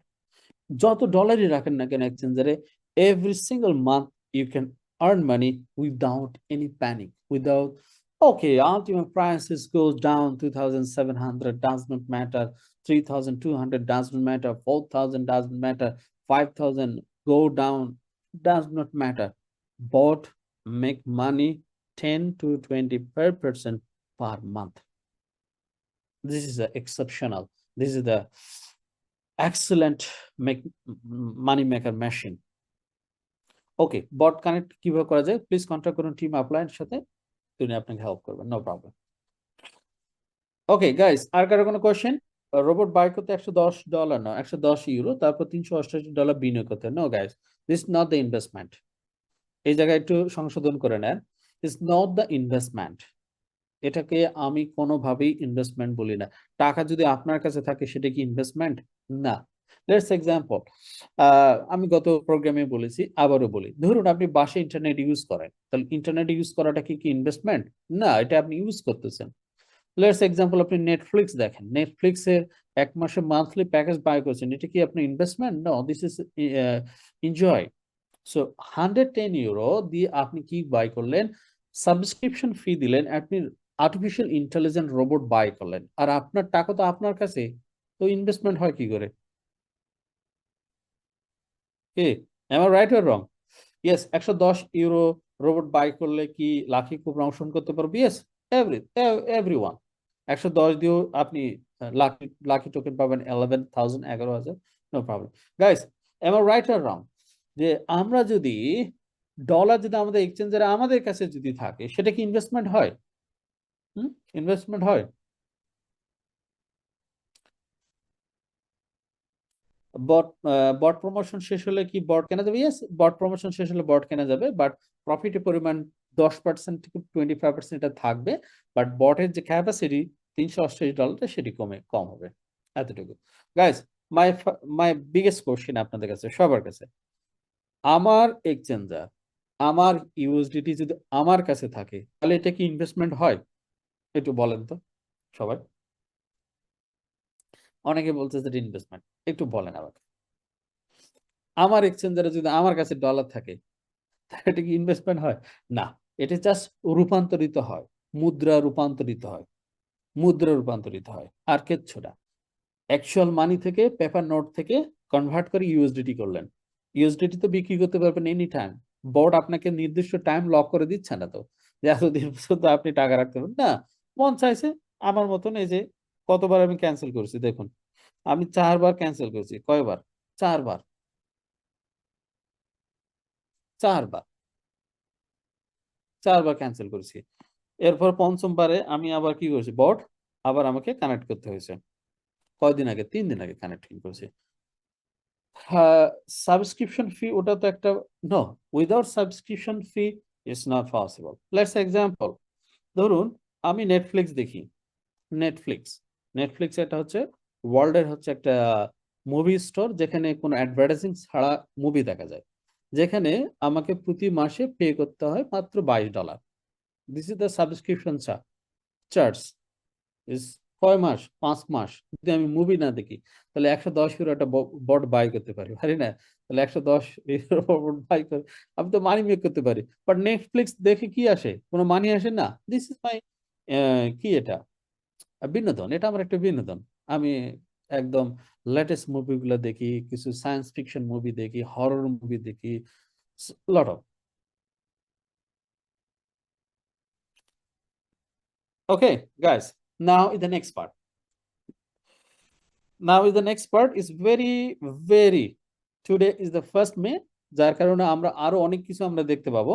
যত ডলারই রাখেন না কেন এক্সচেঞ্জারে, every single month you can earn money without any panic, without okay, ultimate prices goes down 2,700, does not matter, 3,200 does not matter, 4,000 does not matter, 5,000 go down, does not matter. Bot make money 10 to 25% per month. This is exceptional. This is the excellent money maker machine. Okay, bot connect কিভাবে করা যায় প্লিজ কন্টাক্ট করুন টিম আপলাইনের সাথে, তিনি আপনাকে হেল্প করবেন, নো প্রবলেম। ওকে গাইস, আর কারো কোনো কোশ্চেন? রোবট বাই করতে $110 না, €110, তারপর $388 বিনিয়োগ করতে। No guys, this not the investment. এই জায়গায় একটু সংশোধন করে নেন, ইজ নট দ্য ইনভেস্টমেন্ট। এটাকে আমি কোনোভাবেই ইনভেস্টমেন্ট বলি না। টাকা যদি আপনার কাছে থাকে সেটা কি ইনভেস্টমেন্ট? না। লেটস এক্সাম্পল, আমি গত প্রোগ্রামে বলেছি, আবারও বলি, ধরুন আপনি বাসায় ইন্টারনেট ইউজ করেন, তাহলে ইন্টারনেট ইউজ করাটা কি ইনভেস্টমেন্ট? না, এটা আপনি ইউজ করতেছেন। লেটস এক্সাম্পল, আপনি নেটফ্লিক্স দেখেন, নেটফ্লিক্সের 1 মাসে মান্থলি প্যাকেজ বাই করছেন, এটা কি আপনি investment? No, this is enjoy. So €110 দিয়ে আপনি কি বাই করলেন? সাবস্ক্রিপশন ফি দিলেন, আপনি আর্টিফিশিয়াল ইন্টেলিজেন্ট রোবট বাই করলেন, আর আপনার টাকা তো আপনার কাছে, তো ইনভেস্টমেন্ট হয় কি করে? কি am I right or wrong? Yes, €110 robot buy করলে কি লাখি কোবরা অংশগ্রহণ করতে পারবে? Yes, everyone. 110 দিয়েও আপনি লাকি লাকি টোকেন পাবেন 11,000 no problem. Guys, am I right or wrong? যে আমরা যদি ডলার যদি আমাদের এক্সচেঞ্জারে আমাদের কাছে যদি থাকে, সেটা কি ইনভেস্টমেন্ট হয়? ইনভেস্টমেন্ট হয়? বট বট প্রমোশন শেষ হলে কি বট কেনা যাবে? ইয়েস, বট প্রমোশন শেষ হলে বট কেনা যাবে, বাট প্রফিটের পরিমাণ 10% থেকে 25% এটা থাকবে, বাট বটের যে ক্যাপাসিটি $388 সেটি কম হবে, এতটুকু। Guys, my my biggest question আপনাদের কাছে, সবার কাছে, আমার এক্সচেঞ্জার, আমার ইউএসডিটি যদি আমার কাছে থাকে, তাহলে এটা কি ইনভেস্টমেন্ট হয়? একটু বলেন তো সবাই। অনেকে বলছে যে ইনভেস্টমেন্ট, একটু বলেন আমাকে। আমার এক্সচেঞ্জারে যদি আমার কাছে ডলার থাকে, এটা কি ইনভেস্টমেন্ট হয়? না, এটা জাস্ট রূপান্তরিত হয়, মুদ্রা রূপান্তরিত হয়, মুদ্রা রূপান্তরিত হয়, আর কিচ্ছু না। অ্যাকচুয়াল মানি থেকে, পেপার নোট থেকে কনভার্ট করে ইউএসডিটি করলেন। ইউএসডিটি তো বিক্রি করতে পারবেন এনি টাইম। বোর্ড আপনাকে নির্দিষ্ট টাইম লক করে দিচ্ছে না তো, যে এতদিন পর্যন্ত আপনি টাকা রাখতে পারবেন না। মন চাইছে, আমার মতন এই যে কতবার আমি ক্যান্সেল করছি দেখুন, আমি 4বার ক্যান্সেল করছি। কয়বার? 4বার, 4বার, 4বার ক্যান্সেল করেছি। এরপর 5মবারে আমি আবার কি করছি, বট আবার আমাকে কানেক্ট করতে হয়েছে। কয়দিন আগে? 3 দিন আগে কানেক্ট করেছি। সাবস্ক্রিপশন ফি ওটা তো একটা no, without subscription fee it's not possible. Let's example, ধরুন আমি নেটফ্লিক্স দেখি, নেটফ্লিক্স নেটফ্লিক্স এটা হচ্ছে ওয়ার্ল্ডের হচ্ছে একটা মুভি স্টোর, যেখানে কোনো অ্যাডভার্টাইজিং ছাড়া মুভি দেখা যায়, যেখানে আমাকে প্রতি মাসে পে করতে হয় মাত্র $22। This is the subscription charge ইস কয় মাস, 5 মাস যদি আমি মুভি না দেখি, তাহলে 110 ইউরো একটা বট বাই করতে পারি, পারি না? তাহলে 110 ইউরো বট বাই করে আমি তো মানি মেক করতে পারি। বাট নেটফ্লিক্স দেখে কি আসে? কোনো মানি আসে না। দিস ইজ মাই কি এটা বিনোদন, এটা আমার একটা বিনোদন। আমি একদম লেটেস্ট মুভিগুলো দেখি, কিছু সায়েন্স ফিকশন মুভি দেখি, হরর মুভি দেখি, lot of. Okay guys, now is the next part. Now is the next part is very today is the 1st May, যার কারণে আমরা আরো অনেক কিছু আমরা দেখতে পাবো।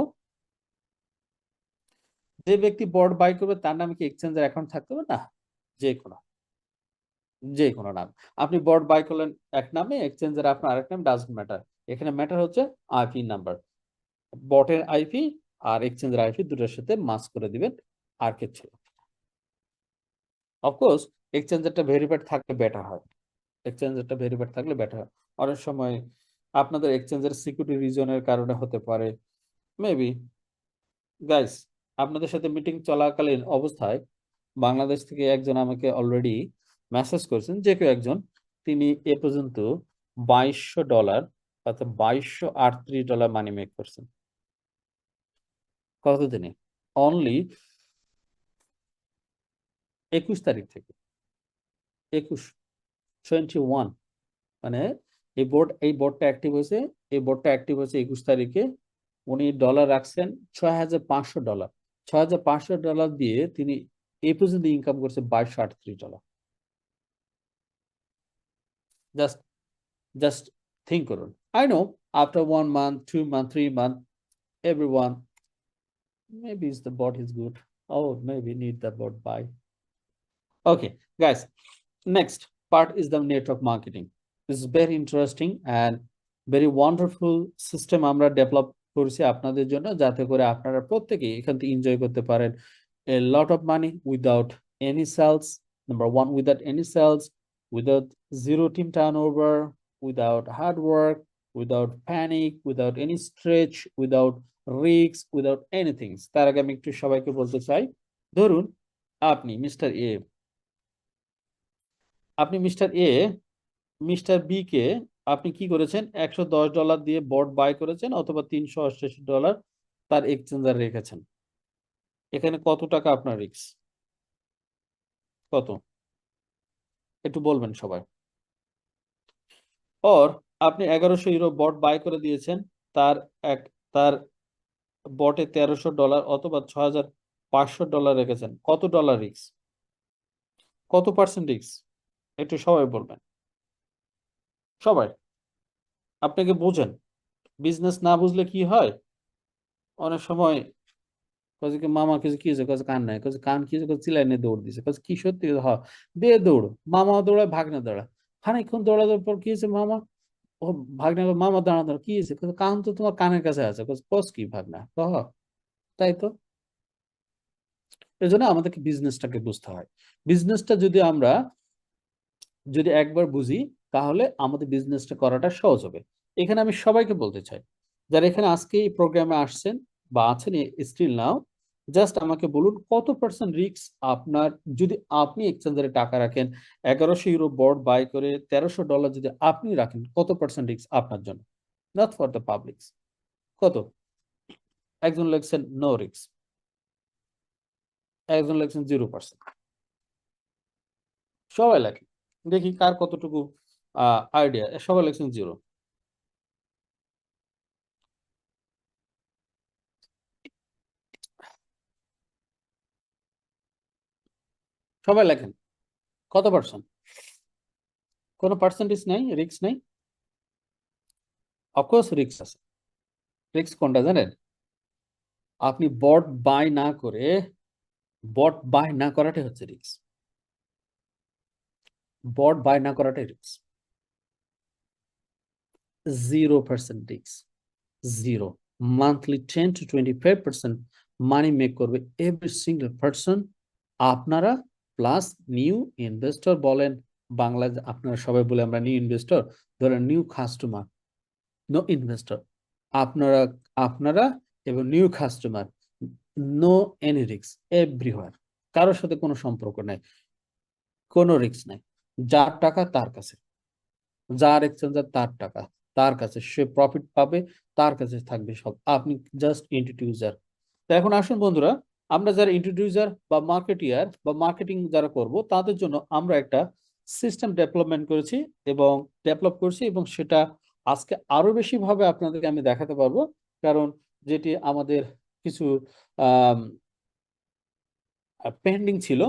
যে ব্যক্তি বন্ড বাই করবে তার নামে কি এক্সচেঞ্জের অ্যাকাউন্ট থাকতে হবে? না, যে কোনো নাম। আপনি বন্ড বাই করলেন এক নামে, এক্সচেঞ্জের আপনার আরেক নাম, ডাজন্ট ম্যাটার। এখানে ম্যাটার হচ্ছে আইপি নাম্বার, বটের আইপি আর এক্সচেঞ্জের আইপি দুটোর সাথে মাস করে দিবেন, আর কিছু না। অফকোর্স এক্সচেঞ্জারটা ভেরিফাইড থাকলে বেটার হয়, এক্সচেঞ্জারটা ভেরিফাইড থাকলে বেটার হয়। অনেক সময় আপনাদের এক্সচেঞ্জের সিকিউরিটি রিজনের কারণে হতে পারে, মেবি। গাইস, আপনাদের সাথে মিটিং চলাকালীন অবস্থায় বাংলাদেশ থেকে একজন আমাকে অলরেডি মেসেজ করেছেন, যে কেউ একজন, তিনি এ পর্যন্ত $2200 অর্থাৎ $2238 মানি মেক করছেন। কতদিনে? অনলি 21 তারিখ থেকে, 21 মানে এই বোর্ডটা অ্যাক্টিভ হয়েছে, 21 তারিখে। উনি ডলার রাখছেন $6500, $6500 দিয়ে তিনি এই পর্যন্ত ইনকাম করছে $2238। জাস্ট জাস্ট থিঙ্ক করুন। I know after 1 month, 2 month, 3 month, everyone maybe is the bot is good, oh maybe need the bot buy. Okay guys, next part is the network marketing. This is very interesting and very wonderful system আমরা ডেভেলপ করেছি আপনাদের জন্য, যাতে করে আপনারা প্রত্যেকেই এখান থেকে এনজয় করতে পারেন a lot of money without any sales. Number one, without any sales, without zero team turnover, without hard work, without panic, without any stretch, without risks, without anything. তার আগে আমি একটু সবাইকে বলতে চাই, ধরুন আপনি মিস্টার এ, আপনি মিস্টার বি কে আপনি কি করেছেন, $110 দিয়ে বট বাই করেছেন, অথবা $388 তার এক্সচেঞ্জার রেখেছেন। এখানে কত টাকা আপনার রিস্ক? কত? একটু বলবেন সবাই। ওর আপনি 1100 ইউরো বট বাই করে দিয়েছেন, তার তার বটে $1300 অথবা $6500 রেখেছেন। কত ডলার রিস্ক? কত পার্সেন্ট রিস্ক? একটু সবাই বলবেন, সবাই। আপনাকে বোঝেন, বিজনেস না বুঝলে কি হয়, অনেক সময় মামা কিছু কি হয়েছে, কান নাই, কান কি হয়েছে, চিলাই নিয়ে দৌড় দিছে, কি সত্যি? হ দে দৌড়। মামা দৌড়ায়, ভাগনা দৌড়ায়। খানিকক্ষণ দৌড়ানোর পর কি হয়েছে মামা, ও ভাগনা, মামা দাঁড়া দাঁড়া, কি হয়েছে? কান তো তোমার কানের কাছে আছে। কস কি ভাগনা? কহ তাই তো। এই জন্য আমাদেরকে বিজনেসটাকে বুঝতে হয়। বিজনেসটা যদি একবার বুঝি, তাহলে আমাদের বিজনেসটা করাটা সহজ হবে। এখানে আমি সবাইকে বলতে চাই, যারা এখানে আজকে এই প্রোগ্রামে আসছেন বা আছেন স্টিল নাও, জাস্ট আমাকে বলুন কত পার্সেন্ট রিস্ক আপনার, যদি আপনি এক্সচেঞ্জারে টাকা রাখেন, 1100 ইউরো বট বাই করে $1300 যদি আপনি রাখেন, কত পার্সেন্ট রিস্ক আপনার জন্য? Not for the public. কত? একজন লিখছেন নো রিস্ক, একজন লিখছেন 0%। সবাই লেখেন, দেখি কার কতটুকু আইডিয়া। সবাই লিখছেন 0। সবাই লেখেন কত পার্সেন্ট? কোনো পার্সেন্টেজ নাই, রিস্ক নাই? অফকোর্স রিস্ক আছে। রিস্ক কোনটা জানেন? আপনি বট বাই না করাটাই হচ্ছে রিস্ক। বট বাই না করাটাই risk. 0% risk, zero. Monthly 10 to 25% money make করবে এভরি সিঙ্গেল পারসন, আপনারা প্লাস নিউ ইনভেস্টর বলেন, বাংলা আপনারা সবাই বলে আমরা নিউ ইনভেস্টর, ধরেন নিউ কাস্টমার, নো ইনভেস্টর, আপনারা আপনারা এবং new customer, no any risk everywhere, কারোর সাথে কোনো সম্পর্ক নাই, কোনো রিস্ক নাই, যার টাকা তার কাছে, যার এক্সচেঞ্জার তার টাকা তার কাছে, সে প্রফিট পাবে, তার কাছে থাকবে সব, আপনি জাস্ট ইন্ট্রোডিউসার। তো এখন আসুন বন্ধুরা, আমরা যারা ইন্ট্রোডিউসার বা মার্কেটিয়ার বা মার্কেটিং যারা করব, তাদের জন্য আমরা একটা সিস্টেম ডেভেলপমেন্ট করেছি এবং ডেভেলপ করছি, এবং সেটা আজকে আরো বেশি ভাবে আপনাদেরকে আমি দেখাতে পারবো, কারণ যেটি আমাদের কিছু পেন্ডিং ছিল।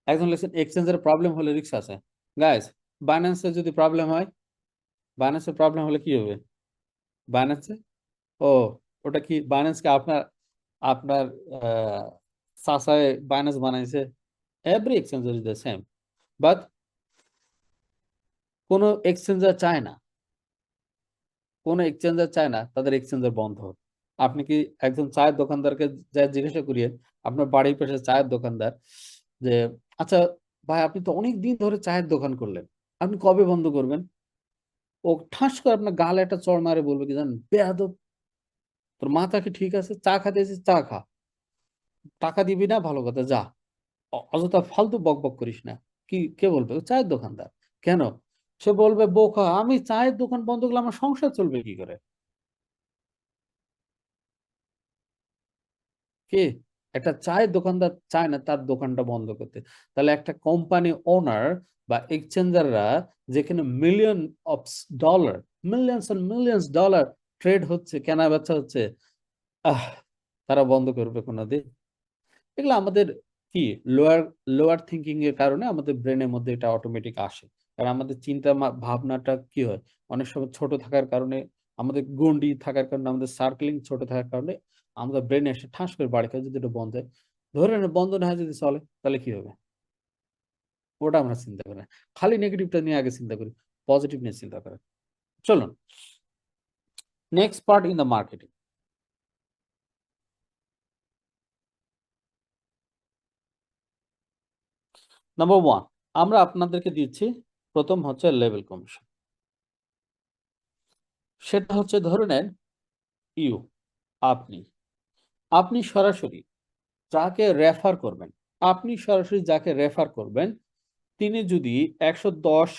একজন লিখছেন এক্সচেঞ্জের প্রবলেম হলে রিস্ক আছে। গাইস, বাইন্যান্সে যদি প্রবলেম হয়, বাইন্যান্সের প্রবলেম হলে কি হবে? বাইন্যান্সে, ও ওটা কি বাইন্যান্সকে আপনার আপনার চাচায় বাইন্যান্স বানাইছে? Every exchanger is the same, but কোনো এক্সচেঞ্জার চায় না, কোনো এক্সচেঞ্জার চায় না তাদের এক্সচেঞ্জার বন্ধ হোক। আপনি কি একজন চায়ের দোকানদারকে যা জিজ্ঞাসা করিয়ে, আপনার বাড়ির পাশে চায়ের দোকানদার, যে আচ্ছা ভাই আপনি তো অনেক দিন ধরে চায়ের দোকান করলেন, আপনি কবে বন্ধ করবেন? ও ঠাস করে আপনার গালে একটা চড় মারে বলবে কি জানেন, বেয়াদব, তোর মাথা কি ঠিক আছে? চা খাতে এসেছিস, চা খা, টাকা দিবি না ভালো কথা, যা, অযথা ফালতু বক বক করিস না। কি কে বলবে? ও চায়ের দোকানদার। কেন? সে বলবে বোকা, আমি চায়ের দোকান বন্ধ করলে আমার সংসার চলবে কি করে? কে? একটা চায়ের দোকানদার চায় না তার দোকানটা বন্ধ করতে। তাহলে একটা কোম্পানি ওনার বা এক্সচেঞ্জাররা, যেখানে million of dollar, millions and millions dollar trade হচ্ছে, কেনা বেচা হচ্ছে, আহ তারা বন্ধ করবে কোনোদিন? এগুলো আমাদের কি লোয়ার লোয়ার থিঙ্কিং এর কারণে আমাদের ব্রেনের মধ্যে এটা অটোমেটিক আসে। কারণ আমাদের চিন্তা ভাবনাটা কি হয়, অনেক সময় ছোট থাকার কারণে, আমাদের গন্ডি থাকার কারণে, আমাদের সার্কেলিং ছোট থাকার কারণে আমাদের ব্রেনে এসে ঠাস করে বাড়ি খায়, যদি এটা বন্ধ হয়, ধরে নেন বন্ধ না হয় যদি চলে, তাহলে কি হবে? ওটা আমরা চিন্তা করি না, খালি নেগেটিভটা নিয়ে আগে চিন্তা করি, পজিটিভ নিয়ে চিন্তা করেন। চলুন next part in the marketing. Number 1, আমরা আপনাদেরকে দিচ্ছি, প্রথম হচ্ছে লেভেল কমিশন। সেটা হচ্ছে ধরে নেন ইউ, আপনি আপনি সরাসরি যাকে রেফার করবেন, আপনি সরাসরি যাকে রেফার করবেন, তিনি যদি 110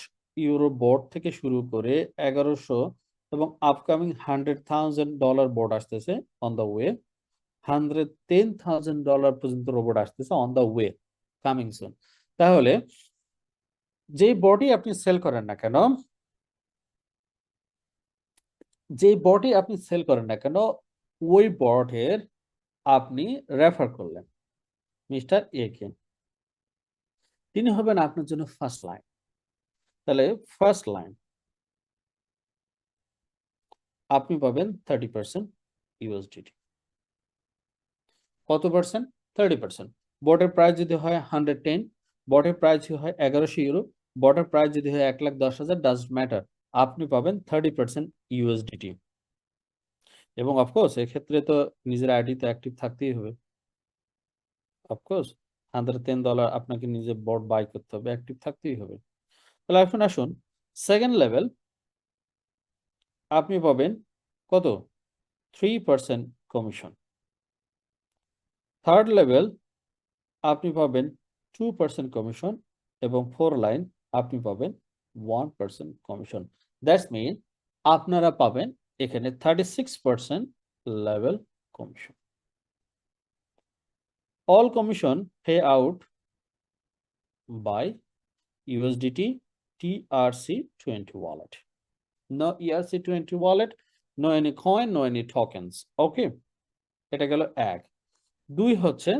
ইউরো বোর্ড থেকে শুরু করে 1100 এবং আপকামিং $100,000 বোর্ড আসতেছে অন দ্য ওয়ে, $110,000 পর্যন্ত রোবট আসতেছে on the way, coming soon. তাহলে যে বডি আপনি সেল করেন না কেন, যে বডি আপনি সেল করেন না কেন, ওই বর্ডের আপনি রেফার করলেন মিস্টার এ কে, তিনি হবেন আপনার জন্য ফার্স্ট লাইন। তাহলে ফার্স্ট লাইন আপনি পাবেন 30% ইউএসডিটি। কত পার্সেন্ট? 30%। বটের প্রাইস যদি হয় 110, বটের প্রাইস হয় 1100 ইউরো, বটের প্রাইস যদি হয় 1,10,000, ডাজন্ট ম্যাটার, আপনি পাবেন 30% ইউএসডিটি। এবং অফকোর্স এক্ষেত্রে তো নিজের আইডি তো অ্যাক্টিভ থাকতেই হবে, অফকোর্স $110 আপনাকে নিজে বট বাই করতে হবে, অ্যাক্টিভ থাকতেই হবে। তাহলে এখন আসুন সেকেন্ড লেভেল, আপনি পাবেন কত? 3% কমিশন। থার্ড লেভেল আপনি পাবেন 2% কমিশন, এবং 4 লাইন আপনি পাবেন 1% কমিশন। দ্যাটস মিন আপনারা পাবেন এখানে 36% level commission. All commission pay out by USDT TRC20 wallet. No ERC20 wallet, no any coin, no any tokens. Okay, এটা গেল এক। দুই হচ্ছে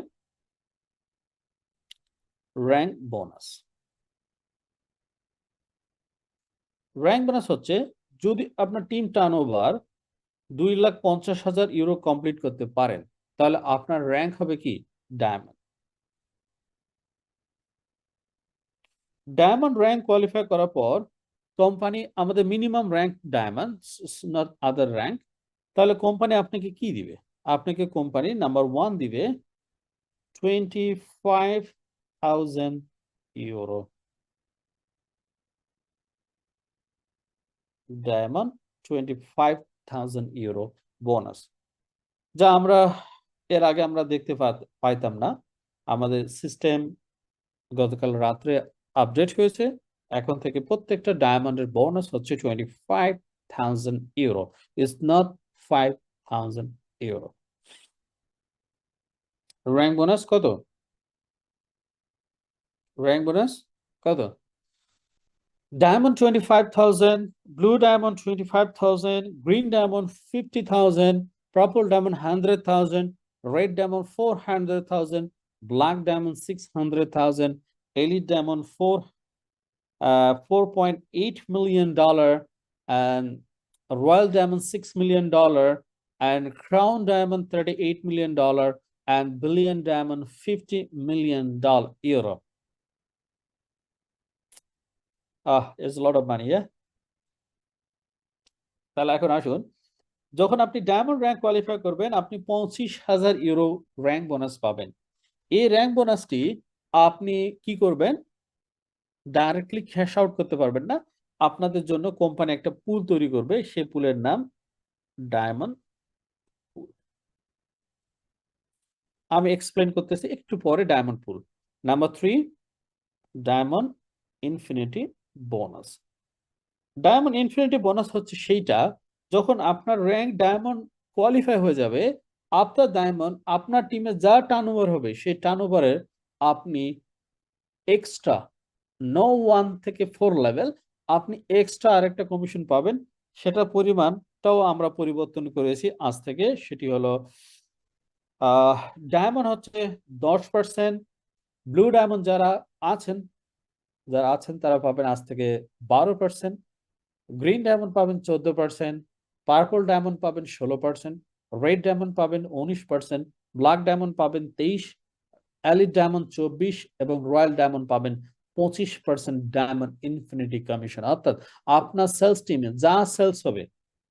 র্যাঙ্ক বোনাস। র্যাঙ্ক বোনাস হচ্ছে যদি আপনার টিম টার্নওভার 2,50,000 ইউরো কমপ্লিট করতে পারেন, তাহলে আপনার র্যাঙ্ক হবে কি? ডায়মন্ড। ডায়মন্ড র্যাঙ্ক কোয়ালিফাই করার পর কোম্পানি আমাদের minimum rank diamond, not other rank, তাহলে কোম্পানি আপনাকে কি দিবে? আপনাকে কোম্পানি নাম্বার 1 দিবে 25,000 ইউরো ডায়মন্ড, 25,000 ইউরো বোনাস, যা আমরা এর আগে আমরা দেখতে পাইতাম না। আমাদের সিস্টেম গতকাল রাত্রে আপডেট হয়েছে, এখন থেকে প্রত্যেকটা ডায়মন্ডের বোনাস হচ্ছে 25,000 euro, is not 5,000 euro. Rank bonus কত? র্যাঙ্ক বোনাস কত? Diamond 25,000, blue diamond 25,000, green diamond 50,000, purple diamond 100,000, red diamond 400,000, black diamond 600,000, elite diamond 4.8 million dollar, and royal diamond $6 million, and crown diamond $38 million, and billion diamond $50 million euro. It's a lot of money, yeah? তাহলে এখন আসুন, যখন আপনি ডায়মন্ড র্যাঙ্ক কোয়ালিফাই করবেন, আপনি 25,000 ইউরো র্যাঙ্ক বোনাস পাবেন। এই র্যাঙ্ক বোনাসটি আপনি কি করবেন? ডাইরেক্টলি ক্যাশ আউট করতে পারবেন না, আপনাদের জন্য কোম্পানি একটা পুল তৈরি করবে, সেই পুলের নাম ডায়মন্ড পুল। আমি এক্সপ্লেন করতেছি একটু পরে। Diamond pool number 3, diamond infinity bonus. Diamond infinity bonus হচ্ছে সেইটা যখন আপনার র্যাঙ্ক ডায়মন্ড কোয়ালিফাই হয়ে যাবে, আপনার ডায়মন্ড আপনার টিমে যা টার্নওভার হবে সেই টার্নওভারের আপনি এক্সট্রা 1 থেকে 4 লেভেল আপনি এক্সট্রা আরেকটা কমিশন পাবেন। সেটা পরিমাণটাও আমরা পরিবর্তন করেছি আজ থেকে, সেটি হলো ডায়মন্ড হচ্ছে 10%, ব্লু ডায়মন্ড যারা আছেন তারা পাবেন আজ থেকে 12%, গ্রিন ডায়মন্ড পাবেন 14%, পার্পল ডায়মন্ড পাবেন 16%, রেড ডায়মন্ড পাবেন 19%, ব্ল্যাক ডায়মন্ড পাবেন 23%, এলিট ডায়মন্ড 24% এবং রয়্যাল ডায়মন্ড পাবেন 25% ডায়মন্ড ইনফিনিটি কমিশন। অর্থাৎ আপনার সেলস টিমে যা সেলস হবে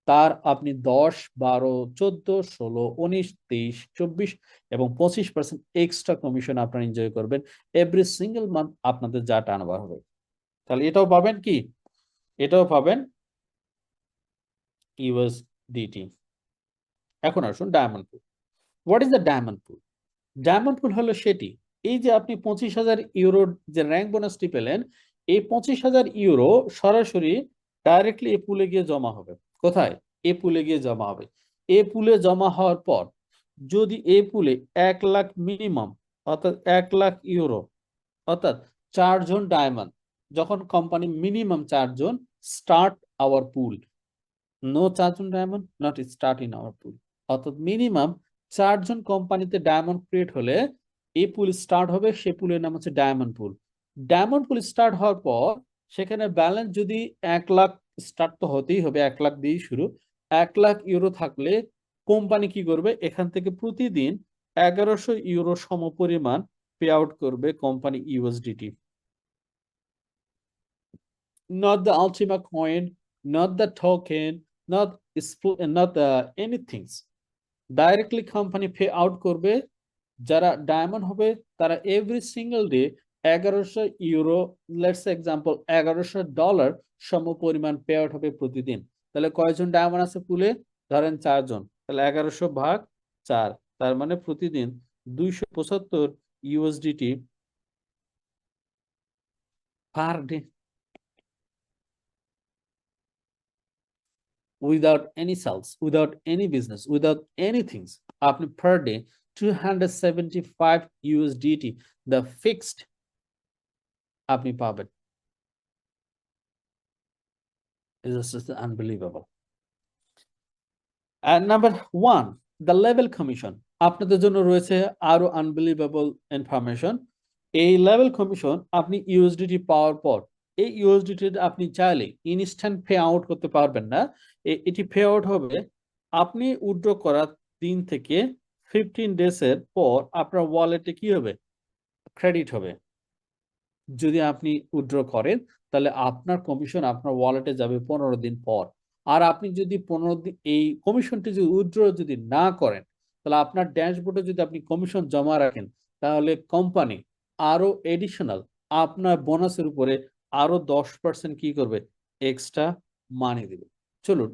তার আপনি 10, 12, 14, 16, 19, 23, 24 এবং 25% এক্সট্রা কমিশন আপনারা এনজয় করবেন এভরি সিঙ্গেল মান্থ আপনাদের যা টার্নওভার হবে। তাহলে এটাও পাবেন কি? এটাও পাবেন ইউএসডিটি। এখন আসুন diamond pool. What is the diamond pool? Diamond pool হলো সেটি, এই যে আপনি 25,000 ইউরোর যে র্যাঙ্ক বোনাসটি পেলেন, এই 25,000 ইউরো সরাসরি ডাইরেক্টলি এই পুলে গিয়ে জমা হবে। কোথায়? এই পুলে গিয়ে জমা হবে। এই পুলে জমা হওয়ার পর যদি এই পুলে 1 লাখ মিনিমাম, অর্থাৎ 1 লাখ ইউরো, অর্থাৎ 4 জন ডায়মন্ড, যখন কোম্পানি মিনিমাম 4 জন স্টার্ট আওয়ার পুল, নো 4 জন diamond not start in our pool, অর্থাৎ মিনিমাম 4 জন কোম্পানিতে ডায়মন্ড ক্রিয়েট হলে এই পুল স্টার্ট হবে। সেই পুলের নাম হচ্ছে ডায়মন্ড পুল। ডায়মন্ড পুল স্টার্ট হওয়ার পর সেখানে ব্যালেন্স যদি 1 লাখ, স্টার্ট তো হতেই হবে 1 লাখ দিয়েই শুরু, 1 লাখ ইউরো থাকলে কোম্পানি কি করবে? এখান থেকে প্রতিদিন 1100 ইউরো সমপরিমাণ পে আউট করবে company USDT. not the Ultima coin, not the token, not anything. Directly company pay out করবে। যারা ডায়মন্ড হবে তারা every single day 1100 euro, let's example $1100 সমপরিমাণ পে আউট হবে প্রতিদিন। তাহলে কয়জন ডায়মন্ড আছে পুলে? ধরেন 4 জন, তাহলে 1100 ভাগ 4, তার মানে প্রতিদিন 275 USDT per day, without any sales, without any business, without anything, আপনি per day 275 USDT the fixed আপনি পাবেন। This is unbelievable. And number 1, the level commission. আপনাদের জন্য রয়েছে আরো আনবিলিভেবল ইনফরমেশন। এই লেভেল কমিশন আপনি ইউএসডিটি পাওয়ার পর, এই ইউএসডিটি আপনি চাইলে ইনস্ট্যান্ট পে আউট করতে পারবেন না। এটি পে আউট হবে আপনি উইথড্র করার দিন থেকে 15 ডেজ এর পর আপনার ওয়ালেটে কি হবে? ক্রেডিট হবে। যদি আপনি উইথড্র করেন তাহলে আপনার কমিশন আপনার ওয়ালেটে যাবে 15 দিন পর। আর আপনি যদি 15 দিন এই কমিশনটি যদি উইথড্র যদি না করেন তাহলে আপনার ড্যাশবোর্ডে যদি আপনি কমিশন জমা রাখেন তাহলে কোম্পানি আরো এডিশনাল আপনার বোনাসের উপরে আরো 10% কি করবে, এক্সট্রা মানি দিবে। চলুন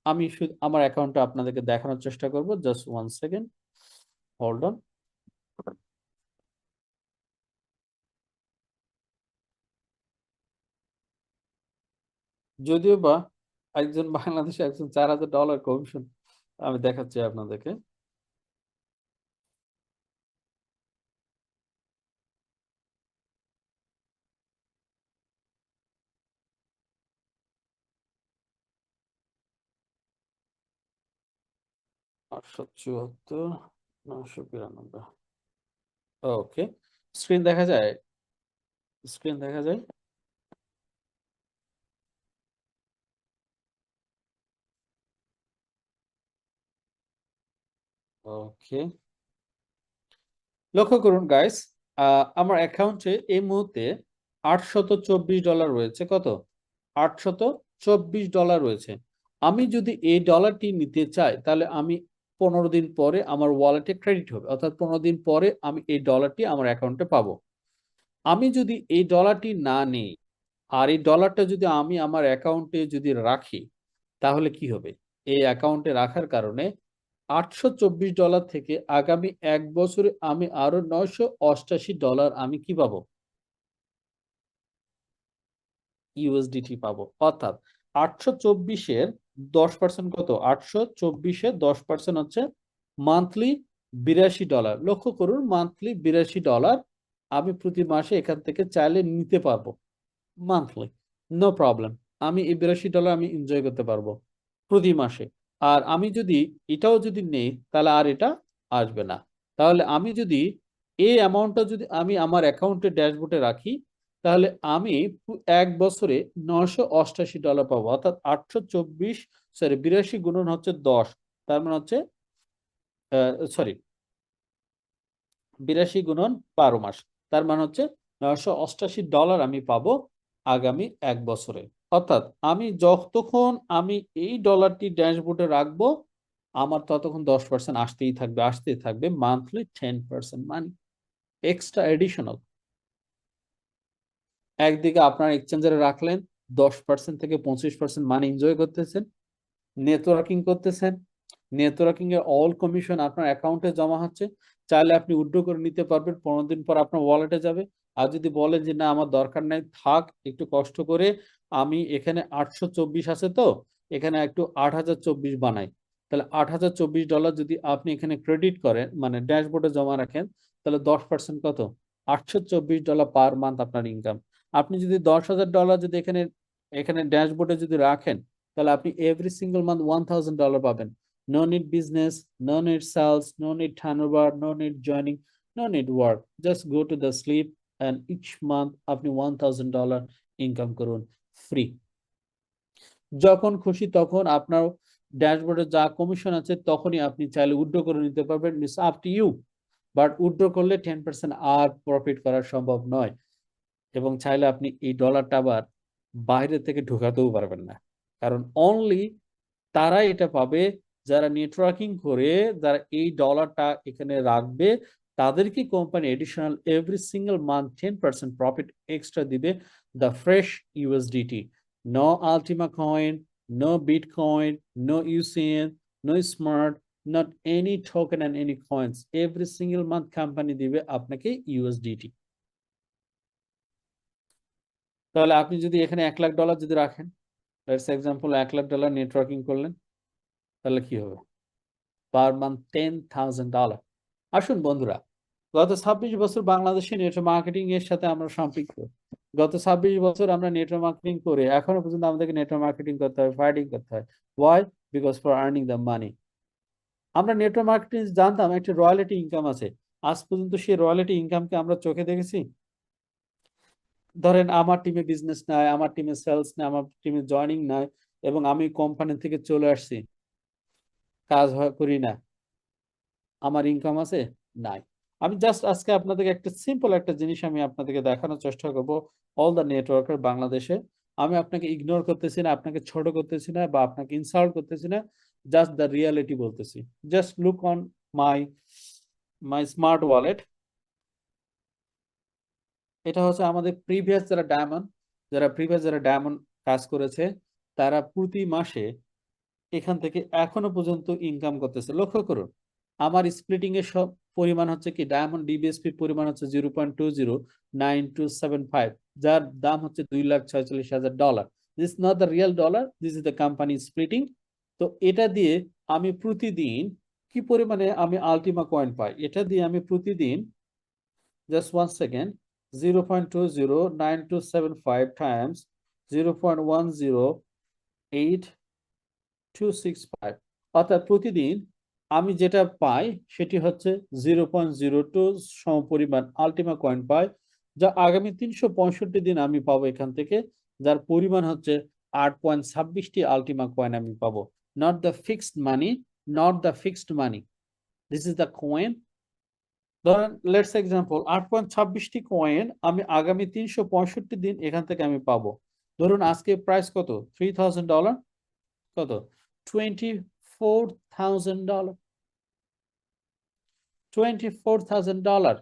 আমি শুধু আমার অ্যাকাউন্টটা আপনাদেরকে দেখানোর চেষ্টা করব। Just 1 second, hold on. যদিও বা একজন বাংলাদেশে একজন $4000 কমিশন আমি দেখাচ্ছি আপনাদেরকে। $874, 992। ওকে, স্ক্রিন দেখা যায়? স্ক্রিন দেখা যায়? ওকে, লক্ষ্য করুন গাইস, আমার অ্যাকাউন্টে এই মুহূর্তে $824 রয়েছে। কত? $824 রয়েছে। আমি যদি এই ডলারটি নিতে চাই তাহলে আমি 15 দিন পরে আমার ওয়ালেটে ক্রেডিট হবে, অর্থাৎ 15 দিন পরে আমি এই ডলারটি আমার অ্যাকাউন্টে পাবো। আমি যদি এই ডলারটি না নিই আর এই ডলারটা যদি আমি আমার অ্যাকাউন্টে যদি রাখি তাহলে কি হবে? এই অ্যাকাউন্টে রাখার কারণে $824 থেকে আগামী 1 বছরে আমি আরো $988 আমি কি পাবো? ইউএসডিটি পাবো। অর্থাৎ 824-এর 10% কত? 824-এর 10% হচ্ছে মান্থলি $82। লক্ষ্য করুন, মান্থলি $82 আমি প্রতি মাসে এখান থেকে চাইলে নিতে পারবো মান্থলি, নো প্রবলেম। আমি এই $82 আমি এনজয় করতে পারবো প্রতি মাসে। আর আমি যদি এটাও যদি নেই তাহলে আর এটা আসবে না। তাহলে আমি যদি এই অ্যামাউন্টটা যদি আমি আমার অ্যাকাউন্টে ড্যাশবোর্ডে রাখি তাহলে আমি 1 বছরে $988 পাবো। অর্থাৎ 82 গুণন হচ্ছে 10, তার মানে হচ্ছে সরি 82 গুণন 12 মাস, তার মানে হচ্ছে $988 আমি পাবো আগামী 1 বছরে। অর্থাৎ আমি যতক্ষণ আমি এই ডলারটি ড্যাশবোর্ডে রাখবো আমার ততক্ষণ 10% আসতেই থাকবে মান্থলি 10% মানি এক্সট্রা এডিশনাল। একদিকে আপনার এক্সচেঞ্জারে রাখলেন 10% থেকে 25% মানি এনজয় করতেছেন, নেটওয়ার্কিং করতেছেন, নেটওয়ার্কিং এর অল কমিশন আপনার অ্যাকাউন্টে জমা হচ্ছে। চাইলে আপনি উইথড্র করে নিতে পারবেন, 15 দিন পর আপনার ওয়ালেটে যাবে। আর যদি বলেন যে না আমার দরকার নাই, থাক একটু কষ্ট করে আমি এখানে 824 আছে তো এখানে একটু 8024 বানাই, তাহলে $8024 যদি আপনি এখানে ক্রেডিট করেন মানে ড্যাশবোর্ডে জমা রাখেন তাহলে 10% কত? $824 পার মান্থ আপনার ইনকাম। আপনি যদি $10,000 যদি এখানে এখানে ড্যাশবোর্ডে যদি রাখেন তাহলে আপনি এভরি সিঙ্গেল মান্থ $1,000 পাবেন। No need business, no need sales, no need turnover, no need joining, no need work. Just go to the sleep and each month আপনি $1,000 ইনকাম করুন ফ্রি। যখন খুশি তখন আপনার ড্যাশবোর্ডে যা কমিশন আছে তখনই আপনি চাইলে উইথড্র করে নিতে পারবেন, it's up to you. But withdraw করলে 10% আর প্রফিট করা সম্ভব নয়, এবং চাইলে আপনি এই ডলারটা আবার বাইরে থেকে ঢোকাতেও পারবেন না, কারণ অনলি তারা এটা পাবে যারা নেটওয়ার্কিং করে, যারা এই ডলারটা এখানে রাখবে তাদেরকে company additional every single month 10% profit extra দিবে। The fresh USDT, no Ultima coin, no bitcoin, no UCN, no smart, not any token and any coins. Every single month company দিবে আপনাকে ইউএসডিটি। তাহলে আপনি যদি এখানে $1,00,000 যদি রাখেন, লেটস এক্সাম্পল $1,00,000 নেটওয়ার্কিং করলেন, তাহলে কি হবে? Per month $10,000। আসুন বন্ধুরা, গত 26 বছর বাংলাদেশে নেটওয়ার্ক মার্কেটিং এর সাথে আমরা সম্পৃক্ত। গত 26 বছর আমরা নেটওয়ার্ক মার্কেটিং করে এখনো পর্যন্ত আমাদেরকে নেটওয়ার্ক মার্কেটিং করতে হয়, ফাইটিং করতে হয়। Why? Because for earning the money. আমরা নেটওয়ার্ক মার্কেটিং জানতাম একটা রয়্যালিটি ইনকাম আছে, আজ পর্যন্ত সেই রয়্যালিটি ইনকামকে আমরা চোখে দেখেছি? ধরেন আমার টিমে বিজনেস নাই, আমার টিমে সেলস নাই, আমার টিমে জয়নিং নাই, এবং আমি কোম্পানি থেকে চলে আসছি, কাজ করি না, আমার ইনকাম আছে? নাই। আমি জাস্ট আজকে আপনাদেরকে একটা সিম্পল একটা জিনিস আমি আপনাদেরকে দেখানোর চেষ্টা করব। অল দ্য নেটওয়ার্কার বাংলাদেশে, আমি আপনাকে ইগনোর করতেছি না, আপনাকে ছোট করতেছি না, বা আপনাকে ইনসাল্ট করতেছি না, জাস্ট দ্য রিয়ালিটি বলতেছি। Just look on my my smart wallet. এটা হচ্ছে আমাদের প্রিভিয়াস যারা ডায়মন্ড কাজ করেছে, তারা প্রতি মাসে এখান থেকে এখনো পর্যন্ত ইনকাম করতেছে। লক্ষ্য করুন, আমার স্প্লিটিং এর সব পরিমাণ হচ্ছে কি, ডায়মন্ড ডিবিএসপি পরিমাণ হচ্ছে 0.209275, যার দাম হচ্ছে $2,46,000। This not the real dollar, this is the company splitting. তো এটা দিয়ে আমি প্রতিদিন কি পরিমাণে আমি আলটিমা কয়েন পাই, এটা দিয়ে আমি প্রতিদিন, just 1 second, 0.209275 times 0.108265, অর্থাৎ প্রতিদিন আমি যেটা পাই সেটি হচ্ছে 0.02 সম পরিমাণ আলটিমা কয়েন পাই, যা আগামী 365 দিন আমি পাবো এখান থেকে, যার পরিমাণ হচ্ছে 8.26টি আলটিমা কয়েন আমি পাবো। Not the fixed money, not the fixed money, this is the coin. ধরেন লেটস এক্সাম্পল 8.26টি কয়েন আমি আগামী 365 দিন এখান থেকে আমি পাবো। ধরুন আজকে প্রাইস কত, $3,000, কত, $24,000, $24,000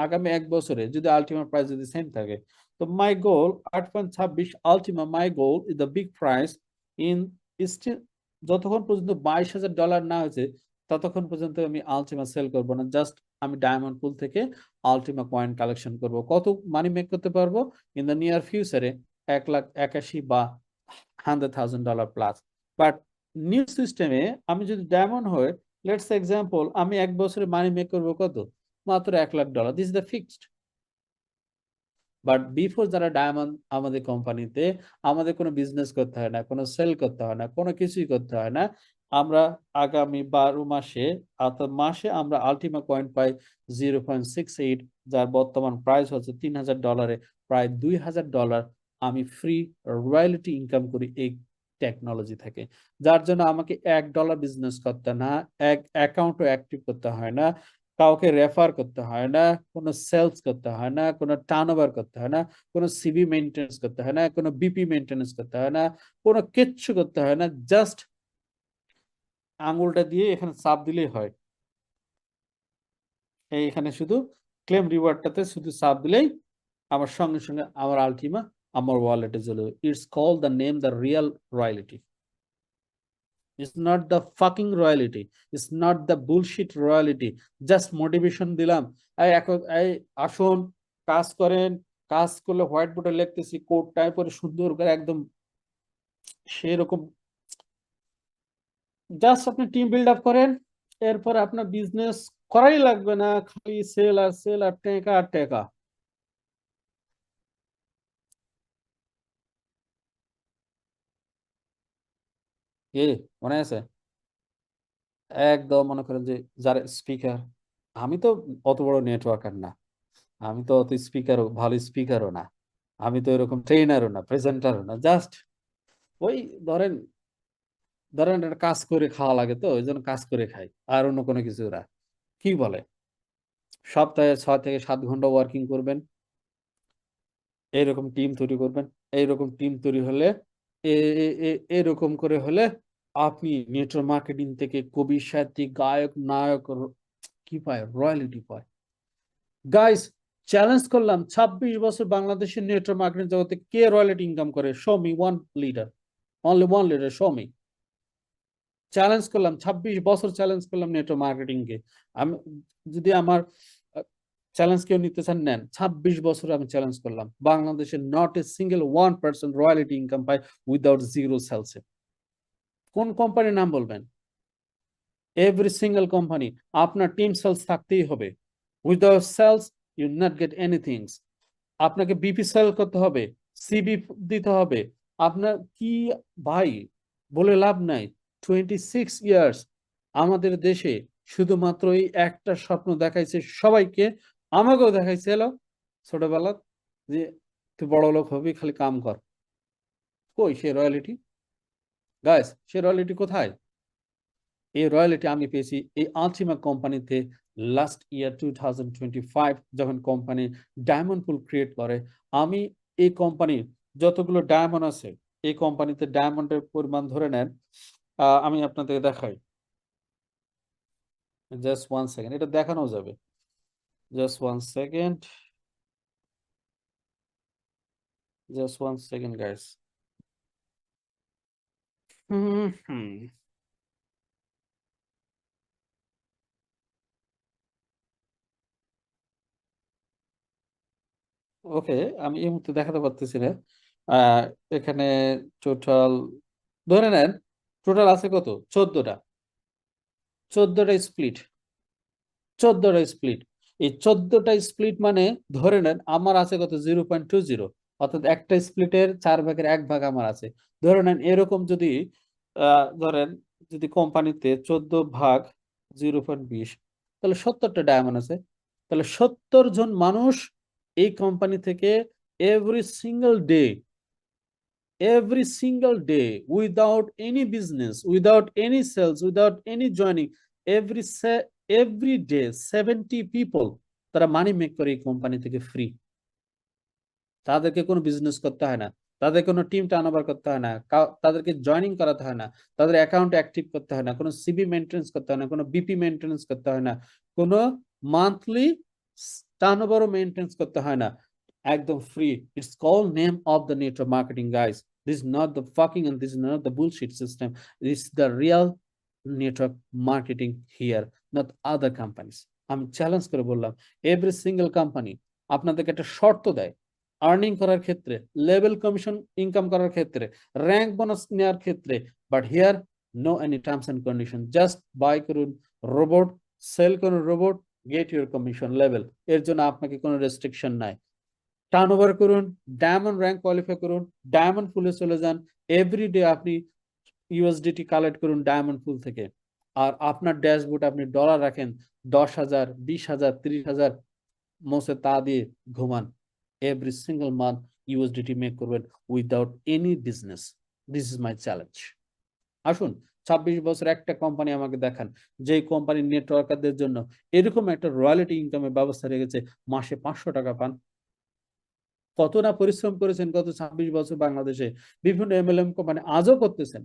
আগামী 1 বছরে যদি আলটিমা প্রাইস যদি সেম থাকে। তো my goal 8.26 Ultima, my goal is the big price in still, যতক্ষণ পর্যন্ত $22,000 না হয়েছে ততক্ষণ পর্যন্ত আমি আলটিমা সেল করবো না। জাস্ট আমি ডায়মন্ড পুল থেকে আলটিমা কয়েন কালেকশন করব। কত মানি মেক করতে পারবো ইন দ্য নিয়ার ফিউচারে? 1,81,000 বা $100,000 প্লাস। বাট নিউ সিস্টেমে আমি যদি ডায়মন্ড হয়ে, লেটস এক্সাম্পল, আমি 1 বছরে মানি মেক করবো কত, মাত্র $1,00,000। This is the fixed. But before যারা ডায়মন্ড আমাদের কোম্পানিতে, আমাদের কোনো বিজনেস করতে হয় না, কোনো সেল করতে হয় না, কোনো কিছুই করতে হয় না। আমরা আগামী 12 মাসে, অর্থাৎ মাসে আমরা আলটিমা কয়েন পাই 0.68, যার বর্তমান প্রাইস হচ্ছে $3,000, প্রায় $2,000 আমি ফ্রি রয়্যালটি ইনকাম করি এই টেকনোলজি থেকে। যার জন্য আমাকে $1 বিজনেস করতে না, এক অ্যাকাউন্টও অ্যাক্টিভ করতে হয় না, কাউকে রেফার করতে হয় না, কোনো সেলস করতে হয় না, কোনো টার্নওভার করতে হয় না, কোনো সিভি মেইনটেনেন্স করতে হয় না, কোনো বিপি মেইনটেনেন্স করতে হয় না, কোনো কিচ্ছু করতে হয় না। জাস্ট আঙুলটা দিয়ে এখানে চাপ দিলেই হয়। এইখানে শুধু ক্লেম রিওয়ার্ডটাতে শুধু চাপ দিলেই আমার সঙ্গে সঙ্গে আমার আলটিমা আমার ওয়ালেটে চলে যাবে। It's call the name the real royalty. It's not the fucking royalty. It's not the bullshit royalty. Just motivation দিলাম, এই আসুন কাজ করেন, কাজ করলে হোয়াইট বোর্ডে লিখতেছি, কোড টাইপ করে সুন্দর করে একদম সেরকম। জাস্ট আপনি টিম বিল্ড আপ করেন, এরপর আপনার বিজনেস করাই লাগবে না, খালি সেল আর সেল আর টেকা আর টেকা। কি মনে আছে? একদম মনে করেন যে যারা স্পিকার, আমি তো অত বড় নেটওয়ার্কার না, আমি তো অত স্পিকারও ভালো স্পিকারও না, আমি তো এরকম ট্রেনারও না, প্রেজেন্টারও না। জাস্ট ওই ধরেন ধরেন একটা কাজ করে খাওয়া লাগে, তো ওই জন্য কাজ করে খাই, আর অন্য কোনো কিছু না। কি বলে, সপ্তাহে 6 থেকে 7 ঘন্টা ওয়ার্কিং করবেন, এইরকম টিম তৈরি করবেন। এইরকম টিম তৈরি হলে এরকম করে হলে আপনি নেটওয়ার্ক মার্কেটিং থেকে কবি, সাহিত্যিক, গায়ক, নায়ক কি পায়, রয়্যালিটি পায়। গাইস, চ্যালেঞ্জ করলাম, 26 বছর বাংলাদেশের নেটওয়ার্ক মার্কেটিং জগতে কে রয়্যালিটি ইনকাম করে? Show me one leader, only one leader, show me. Challenge করলাম, 26 বছর চ্যালেঞ্জ করলাম নেটওয়ার্ক মার্কেটিং কে। আমি, যদি আমার চ্যালেঞ্জ কেউ নিতে চান নেন, 26 বছর আমি চ্যালেঞ্জ করলাম, বাংলাদেশে not a single 1% royalty income পায় উইদাউট জিরো সেলসে। কোন কোম্পানির নাম বলবেন? Every single company. আপনার টিম সেলস থাকতেই হবে। Without sales you not get anything. আপনাকে বিপি সেল করতে হবে, সিবি দিতে হবে। আপনার কি ভাই, বলে লাভ নাই। 26 ইয়ার্স আমাদের দেশে শুধুমাত্র এই একটা স্বপ্ন দেখাইছে সবাইকে, আমাকেও দেখাইছিল ছোটবেলা, যে তুই বড় লোক হবি, খালি কাম কর। কই সে রয়্যালিটি? গাইস, সে রয়্যালিটি কোথায়? এই রয়্যালিটি আমি পেয়েছি এই আলটিমা কোম্পানিতে লাস্ট ইয়ার 2025 যখন কোম্পানি ডায়মন্ড পুল ক্রিয়েট করে, আমি এই কোম্পানির যতগুলো ডায়মন্ড আছে, এই কোম্পানিতে ডায়মন্ডের পরিমাণ ধরে নেন, আমি আপনাদের দেখাই, জাস্ট 1 সেকেন্ড, এটা দেখানো যাবে, just 1 second, just 1 second guys. Okay, আমি এই মুহূর্তে দেখাতে পারতেছি না। আহ, এখানে টোটাল ধরে নেন, টোটাল আছে কত, 14টা, 14টা স্প্লিট, 14টা স্প্লিট। এই 14টা স্প্লিট মানে ধরে নেন আমার আছে কত, 0.20, অর্থাৎ একটা স্প্লিটের 4/1 আমার আছে। ধরে নেন এরকম যদি ধরেন যদি কোম্পানিতে 14 ভাগ 0.20, তাহলে 70টা ডায়মন্ড আছে। তাহলে 70 জন মানুষ এই কোম্পানি থেকে every single day without any business, without any sales, without any joining, every day 70 people তারা মানি মেক করে এই কোম্পানি থেকে ফ্রি। তাদেরকে কোনো বিজনেস করতে হয় না, তাদের কোনো টিম টার্নওভার করতে হয় না, তাদেরকে জয়েনিং করাতে হয় না, তাদের অ্যাকাউন্ট অ্যাক্টিভ করতে হয় না, কোনো সিবি মেনটেন্স করতে হয় না, কোনো বিপি মেনটেন্স করতে হয় না, কোনো মান্থলি টার্নওভারও মেনটেন্স করতে হয় না, একদম free. It's call name of the network marketing guys. This is not the fucking and this is not the bullshit system. This is the real network marketing here, not other companies. আমি চ্যালেঞ্জ করে বললাম, এভরি সিঙ্গেল কোম্পানি আপনাদেরকে একটা শর্ত দেয়, আর্নিং করার ক্ষেত্রে, লেভেল কমিশন ইনকাম করার ক্ষেত্রে, র্যাঙ্ক বোনাস নেওয়ার ক্ষেত্রে, but here no any terms and condition. Just buy করুন রোবট, সেল করুন robot, get your commission level. এর জন্য আপনাকে কোনো রেস্ট্রিকশন নাই। টার্নওভার করুন, ডায়মন্ড র্যাঙ্ক কোয়ালিফাই করুন, ডায়মন্ড পুলে চলে যান, এভরিডে আপনি ইউএসডিটি কালেক্ট করুন ডায়মন্ড পুল থেকে। আর আপনার ড্যাশবোর্ড আপনি ডলার রাখেন 10,000, 20,000, 30,000, মোসে তা দিয়ে ঘুমান। Every single month USDT make করবেন without any business. This is my challenge. আসুন 26 বছর একটা কোম্পানি আমাকে দেখান যে কোম্পানির নেটওয়ার্কারদের জন্য এরকম একটা রয়্যালিটি ইনকামের ব্যবস্থা রেখেছে, মাসে 500 টাকা পান। কত না পরিশ্রম করেছেন গত 26 বছর বাংলাদেশে, বিভিন্ন এমএলএম কোম্পানি আজও করতেছেন।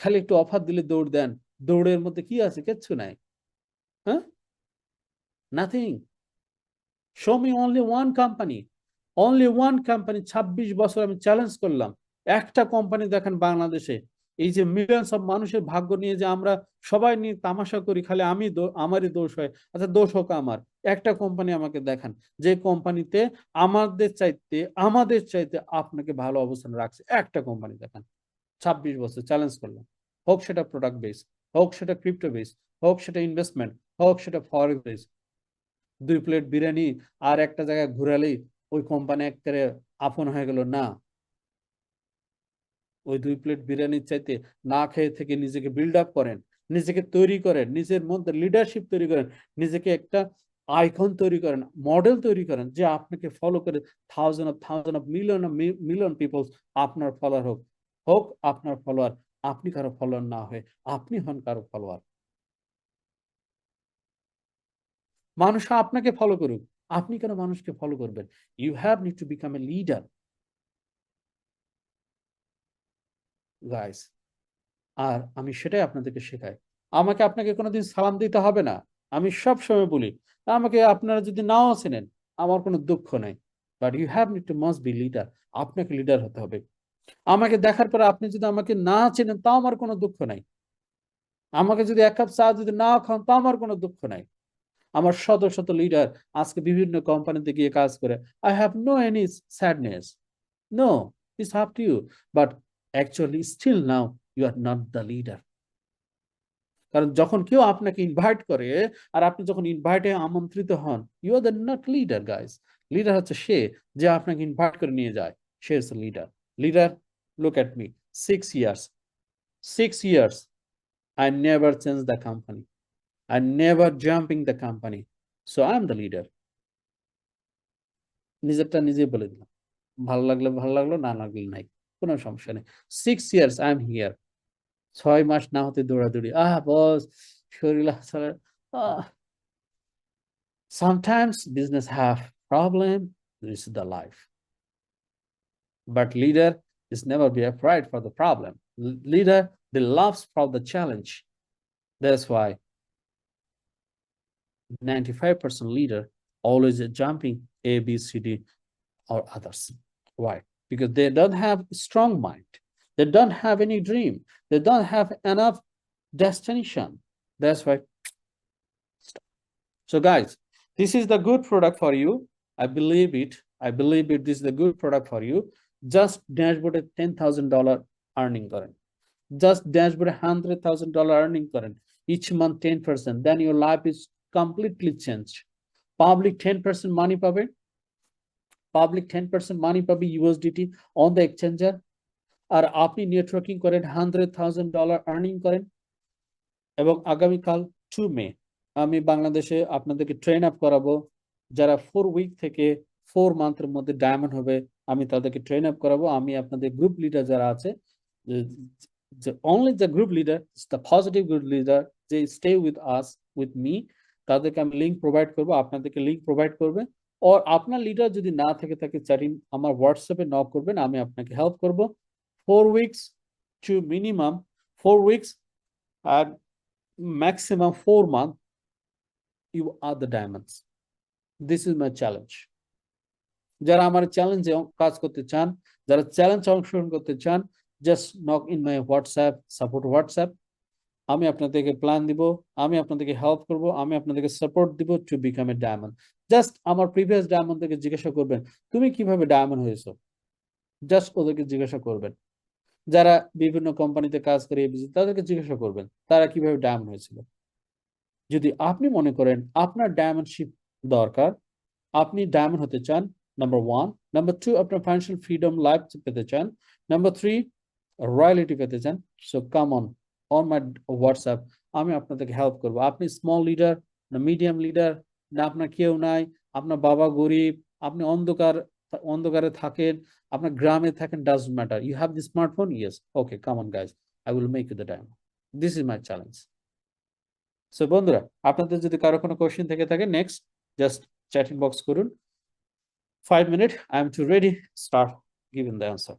খালি একটু অফার দিলে দৌড় দেন, দৌড়ের মধ্যে কি আছে, কিচ্ছু নাই। হ্যাঁ, nothing. Show me only one company, 26 বছর আমি চ্যালেঞ্জ করলাম, একটা কোম্পানি দেখেন বাংলাদেশে। এই যে মিলিয়ন্স অফ মানুষের ভাগ্য নিয়ে যে আমরা সবাই নিয়ে তামাশা করি, খালি আমারই দোষ হয়, আচ্ছা দোষ হোক আমার, একটা কোম্পানি আমাকে দেখান যে কোম্পানিতে আমাদের চাইতে আপনাকে ভালো অবস্থান রাখছে, একটা কোম্পানি দেখান। 26 বছর চ্যালেঞ্জ করলাম, হোক সেটা প্রোডাক্ট বেস, হোক সেটা ক্রিপ্টো বেস, হোক সেটা ইনভেস্টমেন্ট, হোক সেটা ফরেক্স বেস। 2 প্লেট বিরিয়ানি আর একটা জায়গায় ঘুরালেই ওই কোম্পানি একেবারে আপন হয়ে গেল না। ওই 2 প্লেট বিরিয়ানির চাইতে না খেয়ে থেকে নিজেকে বিল্ড আপ করেন, নিজেকে তৈরি করেন, নিজের মধ্যে লিডারশিপ তৈরি করেন, নিজেকে একটা আইকন তৈরি করেন, মডেল তৈরি করেন, যে আপনাকে ফলো করে থাউজেন্ড অফ মিলিয়ন পিপল আপনার ফলোয়ার হোক, আপনার ফলোয়ার, আপনি কারো ফলোয়ার না হয়ে আপনি হন কারো ফলোয়ার। মানুষ আপনাকে ফলো করুক, আপনি কেন মানুষকে ফলো করবেন? You have need to become a leader guys. আর আমি সেটাই আপনাদেরকে শেখাই। আপনাকে কোনোদিন সালাম দিতে হবে না, আমি সব সময় বলি। আমাকে আপনারা যদি নাও চেনেন, আমার কোনো দুঃখ নাই, but you have need to must be leader. আপনাকে লিডার হতে হবে। আমাকে দেখার পরে আপনি যদি আমাকে না চেনেন, তাও আমার কোনো দুঃখ নাই। আমাকে যদি 1 কাপ চা যদি না খান, তাও আমার কোনো দুঃখ নাই। আমার শত শত লিডার আজকে বিভিন্ন কোম্পানিতে গিয়ে কাজ করে। I have no any sadness, no, it's up to you, but actually still now you are not the leader. কারণ যখন কেউ আপনাকে ইনভাইট করে, আর আপনি যখন ইনভাইটে আমন্ত্রিত হন, you are the not leader guys. Leader হচ্ছে সে যে আপনাকে ইনভাইট করে নিয়ে যায়, সে is leader. Leader, look at me, 6 years, 6 years I never change the company, I never jumping the company, so I am the leader. নিজেরটা নিজে বলে দিলাম, ভালো লাগলে ভালো লাগলো, না লাগলে নাই, কোনো সমস্যা নেই। 6 years I am here। 6 মাস না হতে দৌড়াদৌড়ি, বস শরীর Sometimes business have problem. This is the life. But leader is never be afraid for the problem. Leader, they loves for the challenge. That's why 95% leader always jumping A, B, C, D, or others. Why? Because they don't have a strong mind. They don't have any dream. They don't have enough destination. That's why. So guys, this is the good product for you. I believe it. This is the good product for you. Just dashboard $10,000 earning current. Just dashboard $100,000 earning current. Each month 10%. Then your life is completely changed. Public 10% money পাবে. Public 10% money পাবে USDT on the exchanger. আর আপনি নেটওয়ার্কিং করেন $100,000 earning করেন এবং আগামীকাল 2 মে আমি বাংলাদেশে আপনাদেরকে ট্রেন আপ করাবো যারা 4 উইক থেকে 4 মান্থের মধ্যে ডায়মন্ড হবে আমি তাদেরকে ট্রেন আপ করাবো আমি আপনাদের গ্রুপ লিডার যারা আছে only the group leader is the positive group leader they stay with us with me তাদেরকে আমি লিংক প্রোভাইড করব আপনাদেরকে লিংক প্রোভাইড করবে আর আপনার লিডার যদি না থেকে থাকে চ্যাটিং আমার হোয়াটসঅ্যাপে নক করবেন আমি আপনাকে হেল্প করব 4 weeks to minimum 4 weeks and maximum 4 months you are the diamonds. This is my challenge. যারা আমার চ্যালেঞ্জে কাজ করতে চান যারা চ্যালেঞ্জে অংশগ্রহণ করতে চান just knock in my WhatsApp support WhatsApp আমি আপনাদেরকে প্ল্যান দিব আমি আপনাদেরকে হেল্প করব আমি আপনাদেরকে সাপোর্ট দিব two become a diamond just আমার প্রিভিয়াস ডায়মন্ড থেকে জিজ্ঞাসা করবেন তুমি কিভাবে ডায়মন্ড হয়েছো জাস্ট ওদেরকে জিজ্ঞাসা করবেন যারা বিভিন্ন কোম্পানিতে কাজ করে তাদেরকে জিজ্ঞাসা করবেন তারা কিভাবে ডায়মন্ড হয়েছিল যদি আপনি মনে করেন আপনার ডায়মন্ডশিপ দরকার আপনি ডায়মন্ড হতে চান নাম্বার 1 নাম্বার 2 আপনার ফাইন্যান্সিয়াল ফ্রিডম লাইফ পেতে চান নাম্বার 3 রয়্যালিটি পেতে চান so come on my WhatsApp আমি আপনাদেরকে হেল্প করব আপনি স্মল লিডার না মিডিয়াম লিডার না আপনার কেউ নাই আপনার বাবা গরিব আপনি অন্ধকারে থাকেন আপনার গ্রামে থাকেন doesn't matter you have the smartphone yes okay come on guys I will make you the diamond this is my challenge so বন্ধুরা আপনাদের যদি কারো কোনো কোশ্চেন থেকে থাকে নেক্সট জাস্ট চ্যাটিং বক্স করুন 5 minutes I am to ready start giving the answer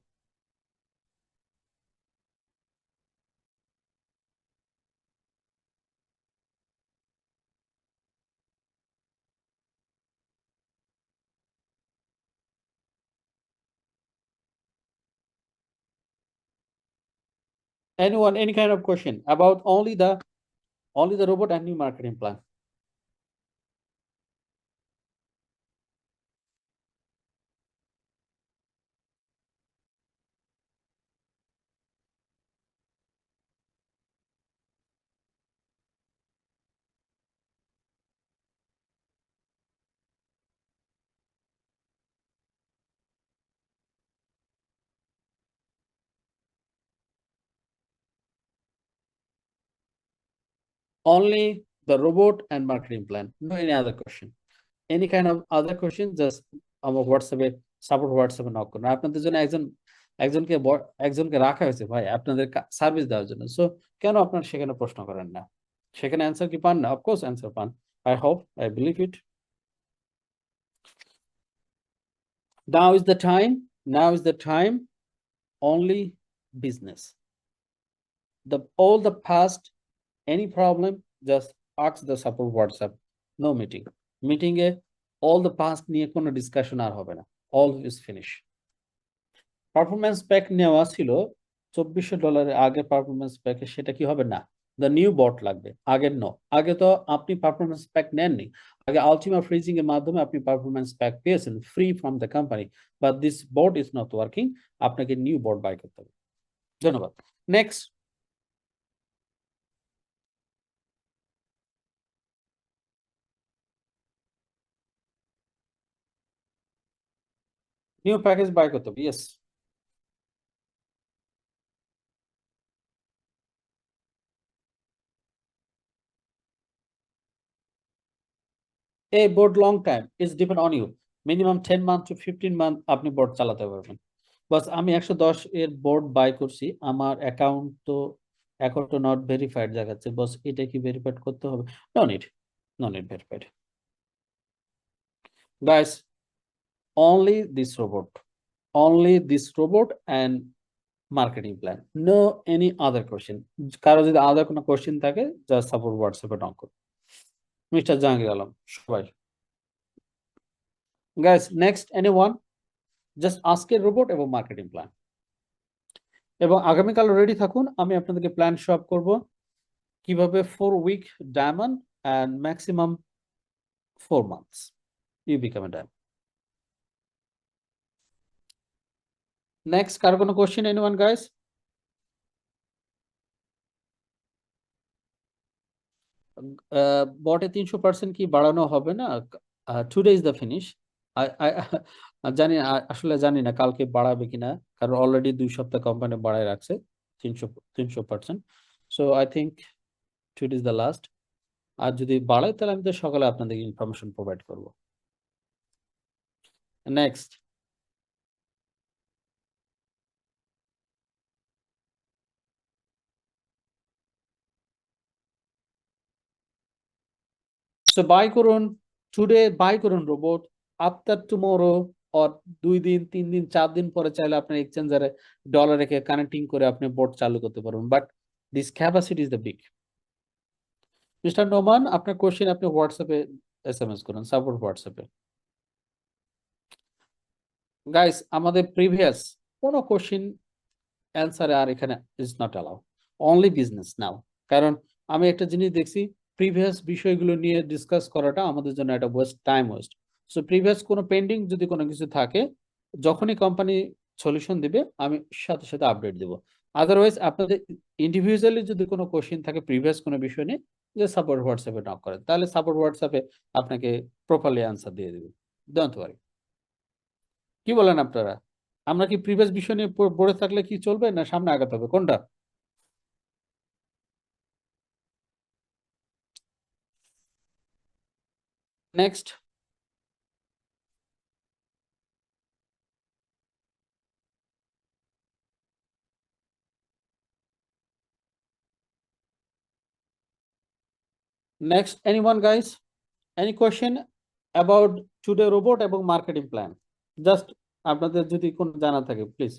anyone any kind of question about only the robot and new marketing plan only the robot and marketing plan no any other question any kind of other question just আমার হোয়াটসঅ্যাপে সাপোর্ট হোয়াটসঅ্যাপে নক করুন আপনাদের জন্য একজনকে রাখা হয়েছে ভাই আপনাদের সার্ভিস দেওয়ার জন্য সো কেন আপনারা সেখানে প্রশ্ন করেন না সেখানে অ্যানসার কি পান না অফকোর্স অ্যানসার পান I hope I believe it now is the time only business all the past any problem just ask the support WhatsApp no meeting A all the past নিয়ে কোনো ডিসকাশন আর হবে না all is finish performance pack নেওয়া ছিল $2400 আগে পারফরম্যান্স প্যাকে সেটা কি হবে না the new bot লাগবে আগের আগে তো আপনি পারফরম্যান্স প্যাক নেননি আগে আলটিমা ফ্রিজিং এর মাধ্যমে আপনি পারফরম্যান্স প্যাক পেয়েছেন free from the company but this bot is not working আপনাকে নিউ বট বাই করতে হবে ধন্যবাদ নেক্সট নিউ প্যাকেজ বাই করতে হবে yes a board long time is depend on you minimum 10 month to 15 month আপনি বোর্ড চালাতে পারবেন বাস আমি 110 এর বোর্ড বাই করছি আমার অ্যাকাউন্ট তো নট ভেরিফাইড দেখাচ্ছে বস এটা কি ভেরিফাইড করতে হবে no need No need verified. Guys, only this robot and marketing plan. No any other question. কারো যদি আলাদা কোনো কোশ্চেন থাকে জাস্ট সাপোর্ট হোয়াটসঅ্যাপে নক করুন। মিস্টার জাহাঙ্গীর আলম সবাই। গাইস নেক্সট এনিওয়ান জাস্ট আজকের রোবট এবং মার্কেটিং প্ল্যান। এবং আগামীকাল রেডি থাকুন, আমি আপনাদেরকে প্ল্যান শো আপ করব কিভাবে 4 week diamond and maximum 4 months you become a diamond. Next কার কোনো কোশ্চেন এনিওয়ান গাইস? বটে 300% কি বাড়ানো হবে না? Today is the finish. জানি আসলে জানি না কালকে বাড়াবে কিনা, কারণ অলরেডি 2 সপ্তাহ কোম্পানি বাড়ায় রাখছে 300%। So I think today is the last. আর যদি বাড়ায় তাহলে আমি তো সকালে আপনাদের ইনফরমেশন প্রোভাইড করব। নেক্সট সো বাই করুন, টুডে বাই করুন রোবট। আফটার টুমরো অর 2 দিন 3 দিন 4 দিন পরে চাইলে আপনার এক্সচেঞ্জারে ডলার রেখে কানেক্টিং করে আপনি বোট চালু করতে পারবেন, but this capacity is the big. Mister Noman, আপনার কোশ্চেন আপনি হোয়াটসঅ্যাপে এসএমএস করুন, সাপোর্ট হোয়াটসঅ্যাপে। গাইস আমাদের প্রিভিয়াস কোনো কোশ্চেন অ্যান্সার আর এখানে is not allow, only business now. কারণ আমি একটা জিনিস দেখছি, প্রিভিয়াস বিষয়গুলো নিয়ে ডিসকাস করাটা আমাদের জন্য একটা West, time waste. So previous কোনো পেন্ডিং যদি কোনো কিছু থাকে, যখনই কোম্পানি সলিউশন দিবে আমি সাথে সাথে আপডেট দেব। আদারওয়াইজ আপনাদের ইন্ডিভিজুয়ালি যদি কোনো কোশ্চেন থাকে প্রিভিয়াস কোনো বিষয় নিয়ে, যে সাপোর্ট হোয়াটসঅ্যাপে নক করেন, তাহলে সাপোর্ট হোয়াটসঅ্যাপে আপনাকে প্রপারলি অ্যান্সার দিয়ে দেবে। Don't worry. কি বলেন আপনারা? আমরা কি প্রিভিয়াস বিষয় নিয়ে পড়ে থাকলে কি চলবে, না সামনে আগাতে হবে, কোনটা? Next next anyone guys, any question about today robot এবং মার্কেটিং প্ল্যান? জাস্ট আপনাদের যদি কোনো জানা থাকে প্লিজ।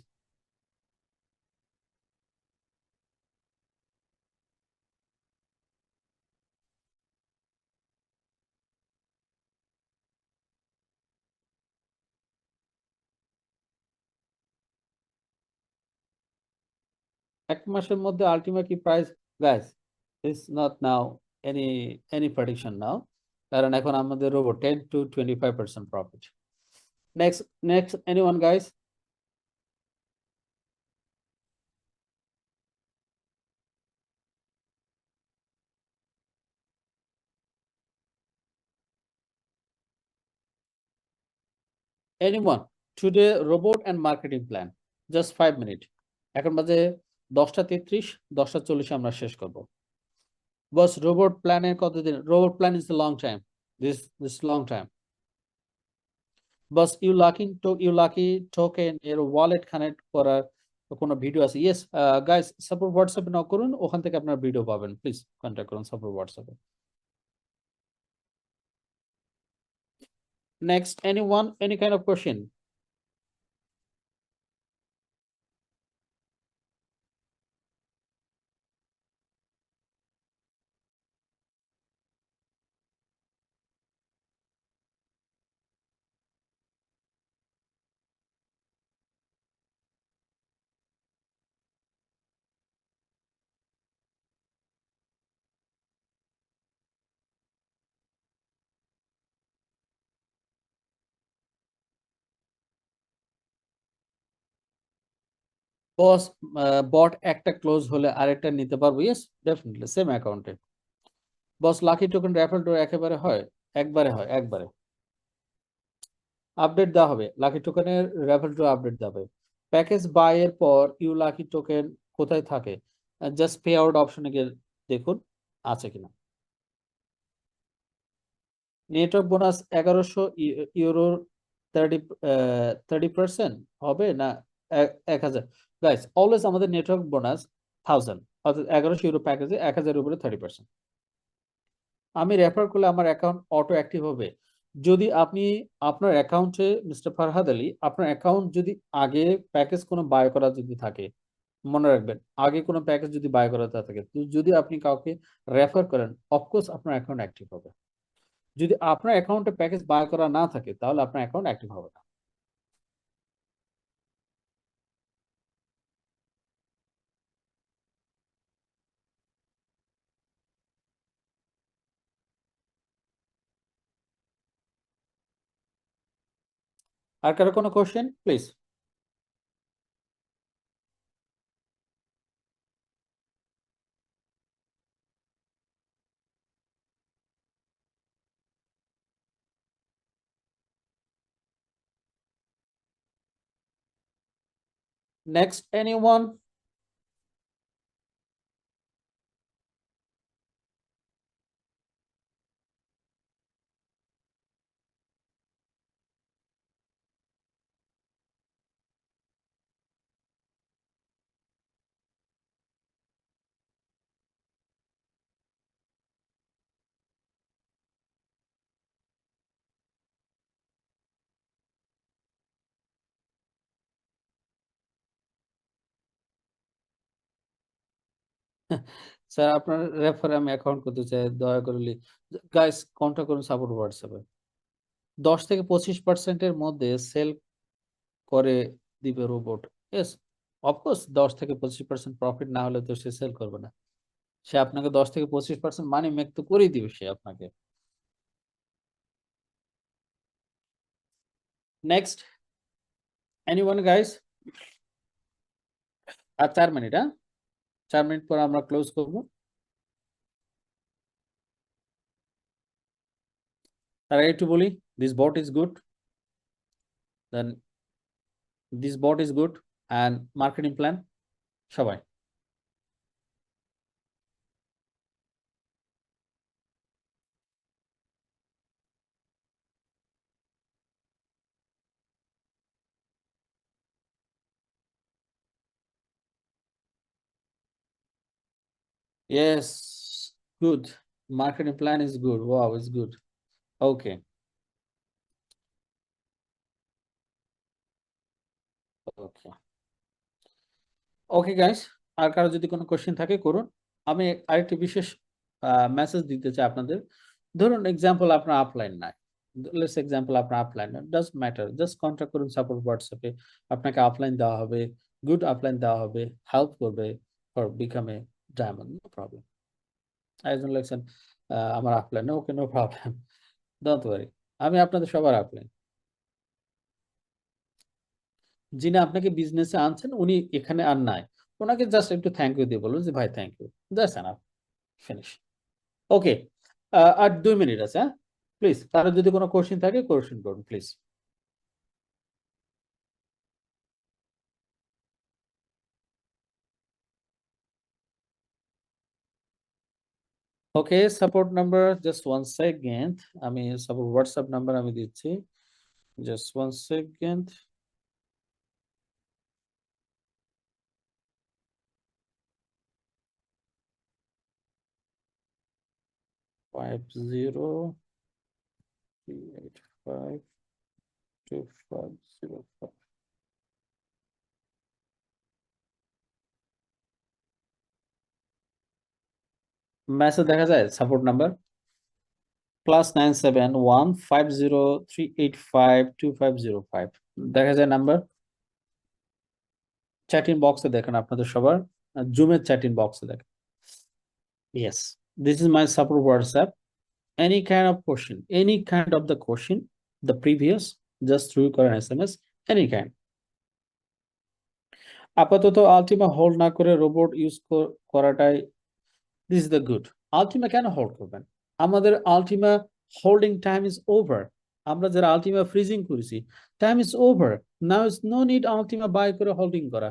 এক মাসের মধ্যে ultimately price, guys is not now any prediction now, কারণ এখন আমাদের robot 10 to 25% profit. Next anyone guys? Anyone today robot and marketing plan, just 5 minute. এখন বাজে 10:33, 10:40 আমরা শেষ করব। বস রোবট প্ল্যানের কতদিন? Robot plan is long time, this long time. Boss you lucky token এর ওয়ালেট কানেক্ট করার কোনো ভিডিও আছে? ইয়েস গাইস, সাপোর্ট হোয়াটসঅ্যাপে নক করুন, ওখান থেকে আপনার ভিডিও পাবেন। প্লিজ কন্ট্যাক্ট করুন সাপোর্ট হোয়াটসঅ্যাপে। Next anyone, any kind of question? Boss bot একটা ক্লোজ হলে আরেকটা নিতে পারবো? ইয়েস ডেফিনেটলি, সেম অ্যাকাউন্টে। বস লাকি টোকেন র্যাফেল ড্র একেবারে হয়? একবারে হয়, একবারে। আপডেট দেওয়া হবে, লাকি টোকেনের র্যাফেল ড্র আপডেট দেওয়া হবে। প্যাকেজ বাই এর পর ইউ লাকি টোকেন কোথায় থাকে? জাস্ট পে আউট অপশনে গিয়ে দেখুন আছে কিনা। নেটওয়ার্ক বোনাস 1100 ইউরোর 30% হবে না 1000? গাইস অলওয়েজ আমাদের নেটওয়ার্ক বোনাস 1000, অর্থাৎ 1100 ইউরো প্যাকেজে 1000 উপরে 30%। আমি রেফার করলে আমার অ্যাকাউন্ট অটো অ্যাক্টিভ হবে। যদি আপনি আপনার অ্যাকাউন্টে মিস্টার ফারহাদ আলী, আপনার অ্যাকাউন্ট যদি আগে প্যাকেজ কোনো বাই করা যদি থাকে, মনে রাখবেন আগে কোনো প্যাকেজ যদি বাই করা থাকে, তো যদি আপনি কাউকে রেফার করেন, অফকোর্স আপনার অ্যাকাউন্ট অ্যাক্টিভ হবে। যদি আপনার অ্যাকাউন্টে প্যাকেজ বাই করা না থাকে, তাহলে আপনার অ্যাকাউন্ট অ্যাক্টিভ হবে না। আর কারো কোনো question please? Next, anyone? Sir আপনার রেফারে আমি অ্যাকাউন্ট করতে চাই, দয়া করে গাইস কন্টাক্ট করুন সাপোর্ট হোয়াটসঅ্যাপে। 10 থেকে 25% মধ্যে সেল করে দিবে রোবট। ইয়েস, অফকোর্স 10 থেকে 25% প্রফিট না হলে তো সে সেল করবে না। সে আপনাকে 10 থেকে 25% মানি মেক তো করেই দিবে সে আপনাকে। Next, anyone guys? আর 4 মিনিট, 4 মিনিট পর আমরা ক্লোজ করব। তার আগে একটু বলি, this bot is good, then this bot is good and marketing plan সবাই। Yes, good. Marketing plan is good. Wow, it's good. Okay. Okay. Okay, guys. আর কারো যদি কোনো কোশ্চেন থাকে করুন। আমি আরেকটি বিশেষ মেসেজ দিতে চাই আপনাদের। ধরুন এক্সাম্পল আপনার আপলাইন নাই। লেটস এক্সাম্পল আপনার upline does matter. Just contact করুন সাপোর্ট হোয়াটসঅ্যাপে। আপনাকে আপলাইন দেওয়া হবে, গুড আপলাইন দেওয়া হবে, হেল্প করবে for become a diamond. No problem. একজন লেখছেন আমার upline, okay no problem, don't worry, আমি আপনাদের সবার আপলাইন। যিনি আপনাকে বিজনেসে আনছেন উনি এখানে আর নাই, ওনাকে জাস্ট একটু থ্যাংক ইউ দিয়ে বলুন যে ভাই thank you, that's enough, finish. Okay, আর 2 মিনিট আছে, হ্যাঁ প্লিজ কারো যদি কোনো কোশ্চেন থাকে কোশ্চেন করুন please. Okay, support number just 1 second, আমি সাপোর্ট হোয়াটসঅ্যাপ নাম্বার আমি দিচ্ছি, just 1 second. Five zero 385 2505। Message দেখা যায় সাপোর্ট নাম্বার +97150385250 দেখা যায় নাম্বার। চ্যাটিং বক্সে দেখেন আপনাদের সবার, জুমের চ্যাটিং বক্সে দেখেন। Yes, this is my support WhatsApp. Any kind of question, any kind of the question, the previous, just through করেন SMS, any kind. আপাতত আলটিমা হোল্ড না করে রোবট ইউজ করাটাই this is the good. Ultima কেন হোল্ড করবেন? আমাদের Ultima holding time is over. আমরা যারা আলটিমা ফ্রিজিং করেছি, time is over. Now is no need Ultima buy করে হোল্ডিং করা।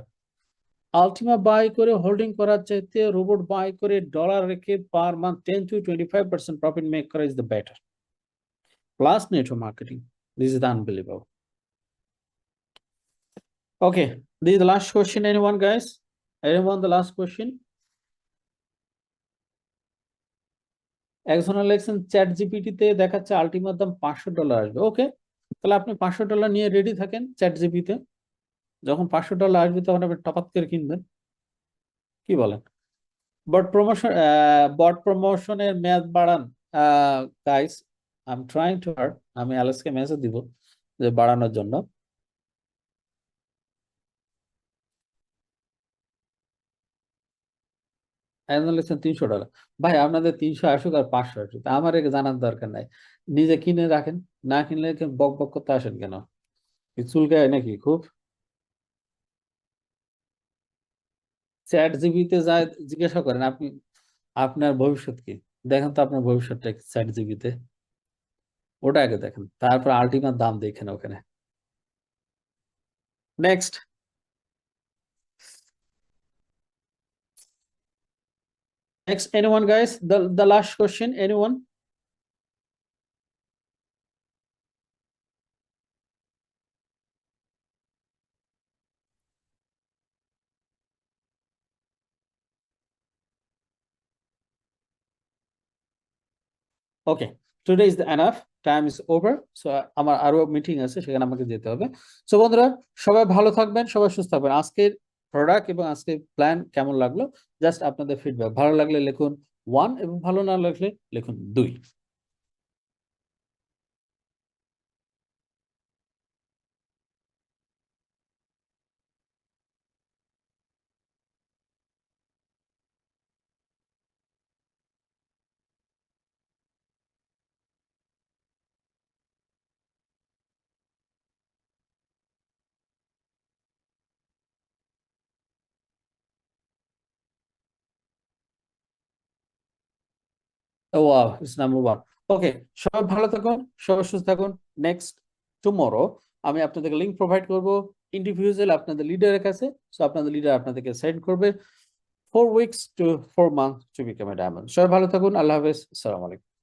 আলটিমা বাই করে হোল্ডিং করার চাইতে রোবট বাই করে ডলার রেখে per month 10 to 25% profit make করা is the better. Plus network marketing, this is unbelievable. Okay, this is the last question. Anyone, guys? Anyone, the last question? একজনের লেখছেন চ্যাট জিপিটিতে দেখাচ্ছে আলটিমার দাম $500 আসবে। ওকে, তাহলে আপনি $500 নিয়ে রেডি থাকেন চ্যাট জিপিতে, যখন $500 আসবে তখন আপনি টপ আপ করে কিনবেন। কি বলেন? বট প্রমোশনের মেয়াদ বাড়ান। Guys, I am trying to hard, আমি অ্যালেক্সকে মেসেজ দিব যে বাড়ানোর জন্য। একজন লিখছেন $300। ভাই আপনাদের 300 আসুক আর 500 আসুক, আমার একে জানার দরকার নাই। নিজে কিনে রাখেন, না কিনলে বক বক করতে আসেন কেন? কি চুলকায় নাকি খুব? চ্যাট জিবিতে যায় জিজ্ঞাসা করেন আপনি আপনার ভবিষ্যৎ কি, দেখেন তো আপনার ভবিষ্যৎটা চ্যাট জিবিতে, ওটা আগে দেখেন, তারপর আলটিমেট দাম দেখেন ওখানে। Next, anyone guys, the last question, anyone? Okay, today is the enough, time is over, so আমার আরো মিটিং আছে, সেখানে আমাকে যেতে হবে। সো বন্ধুরা, সবাই ভালো থাকবেন, সবাই সুস্থ থাকবেন। আজকের প্রোডাক্ট এবং আজকের প্ল্যান কেমন লাগলো, জাস্ট আপনাদের ফিডব্যাক। ভালো লাগলে লিখুন 1 এবং ভালো না লাগলে লিখুন 2। Wow, it's number 1। ওকে, সবাই ভালো থাকুন, সবাই সুস্থ থাকুন। নেক্সট টুমরো আমি আপনাদেরকে লিংক প্রোভাইড করব ইন্ডিভিজুয়াল আপনাদের লিডারের কাছে। সো আপনাদের লিডার আপনাদেরকে সেন্ড করবে 4 weeks to 4 months to become a diamond। সবাই ভালো থাকুন, আল্লাহ হাফেজ, আসসালামু আলাইকুম।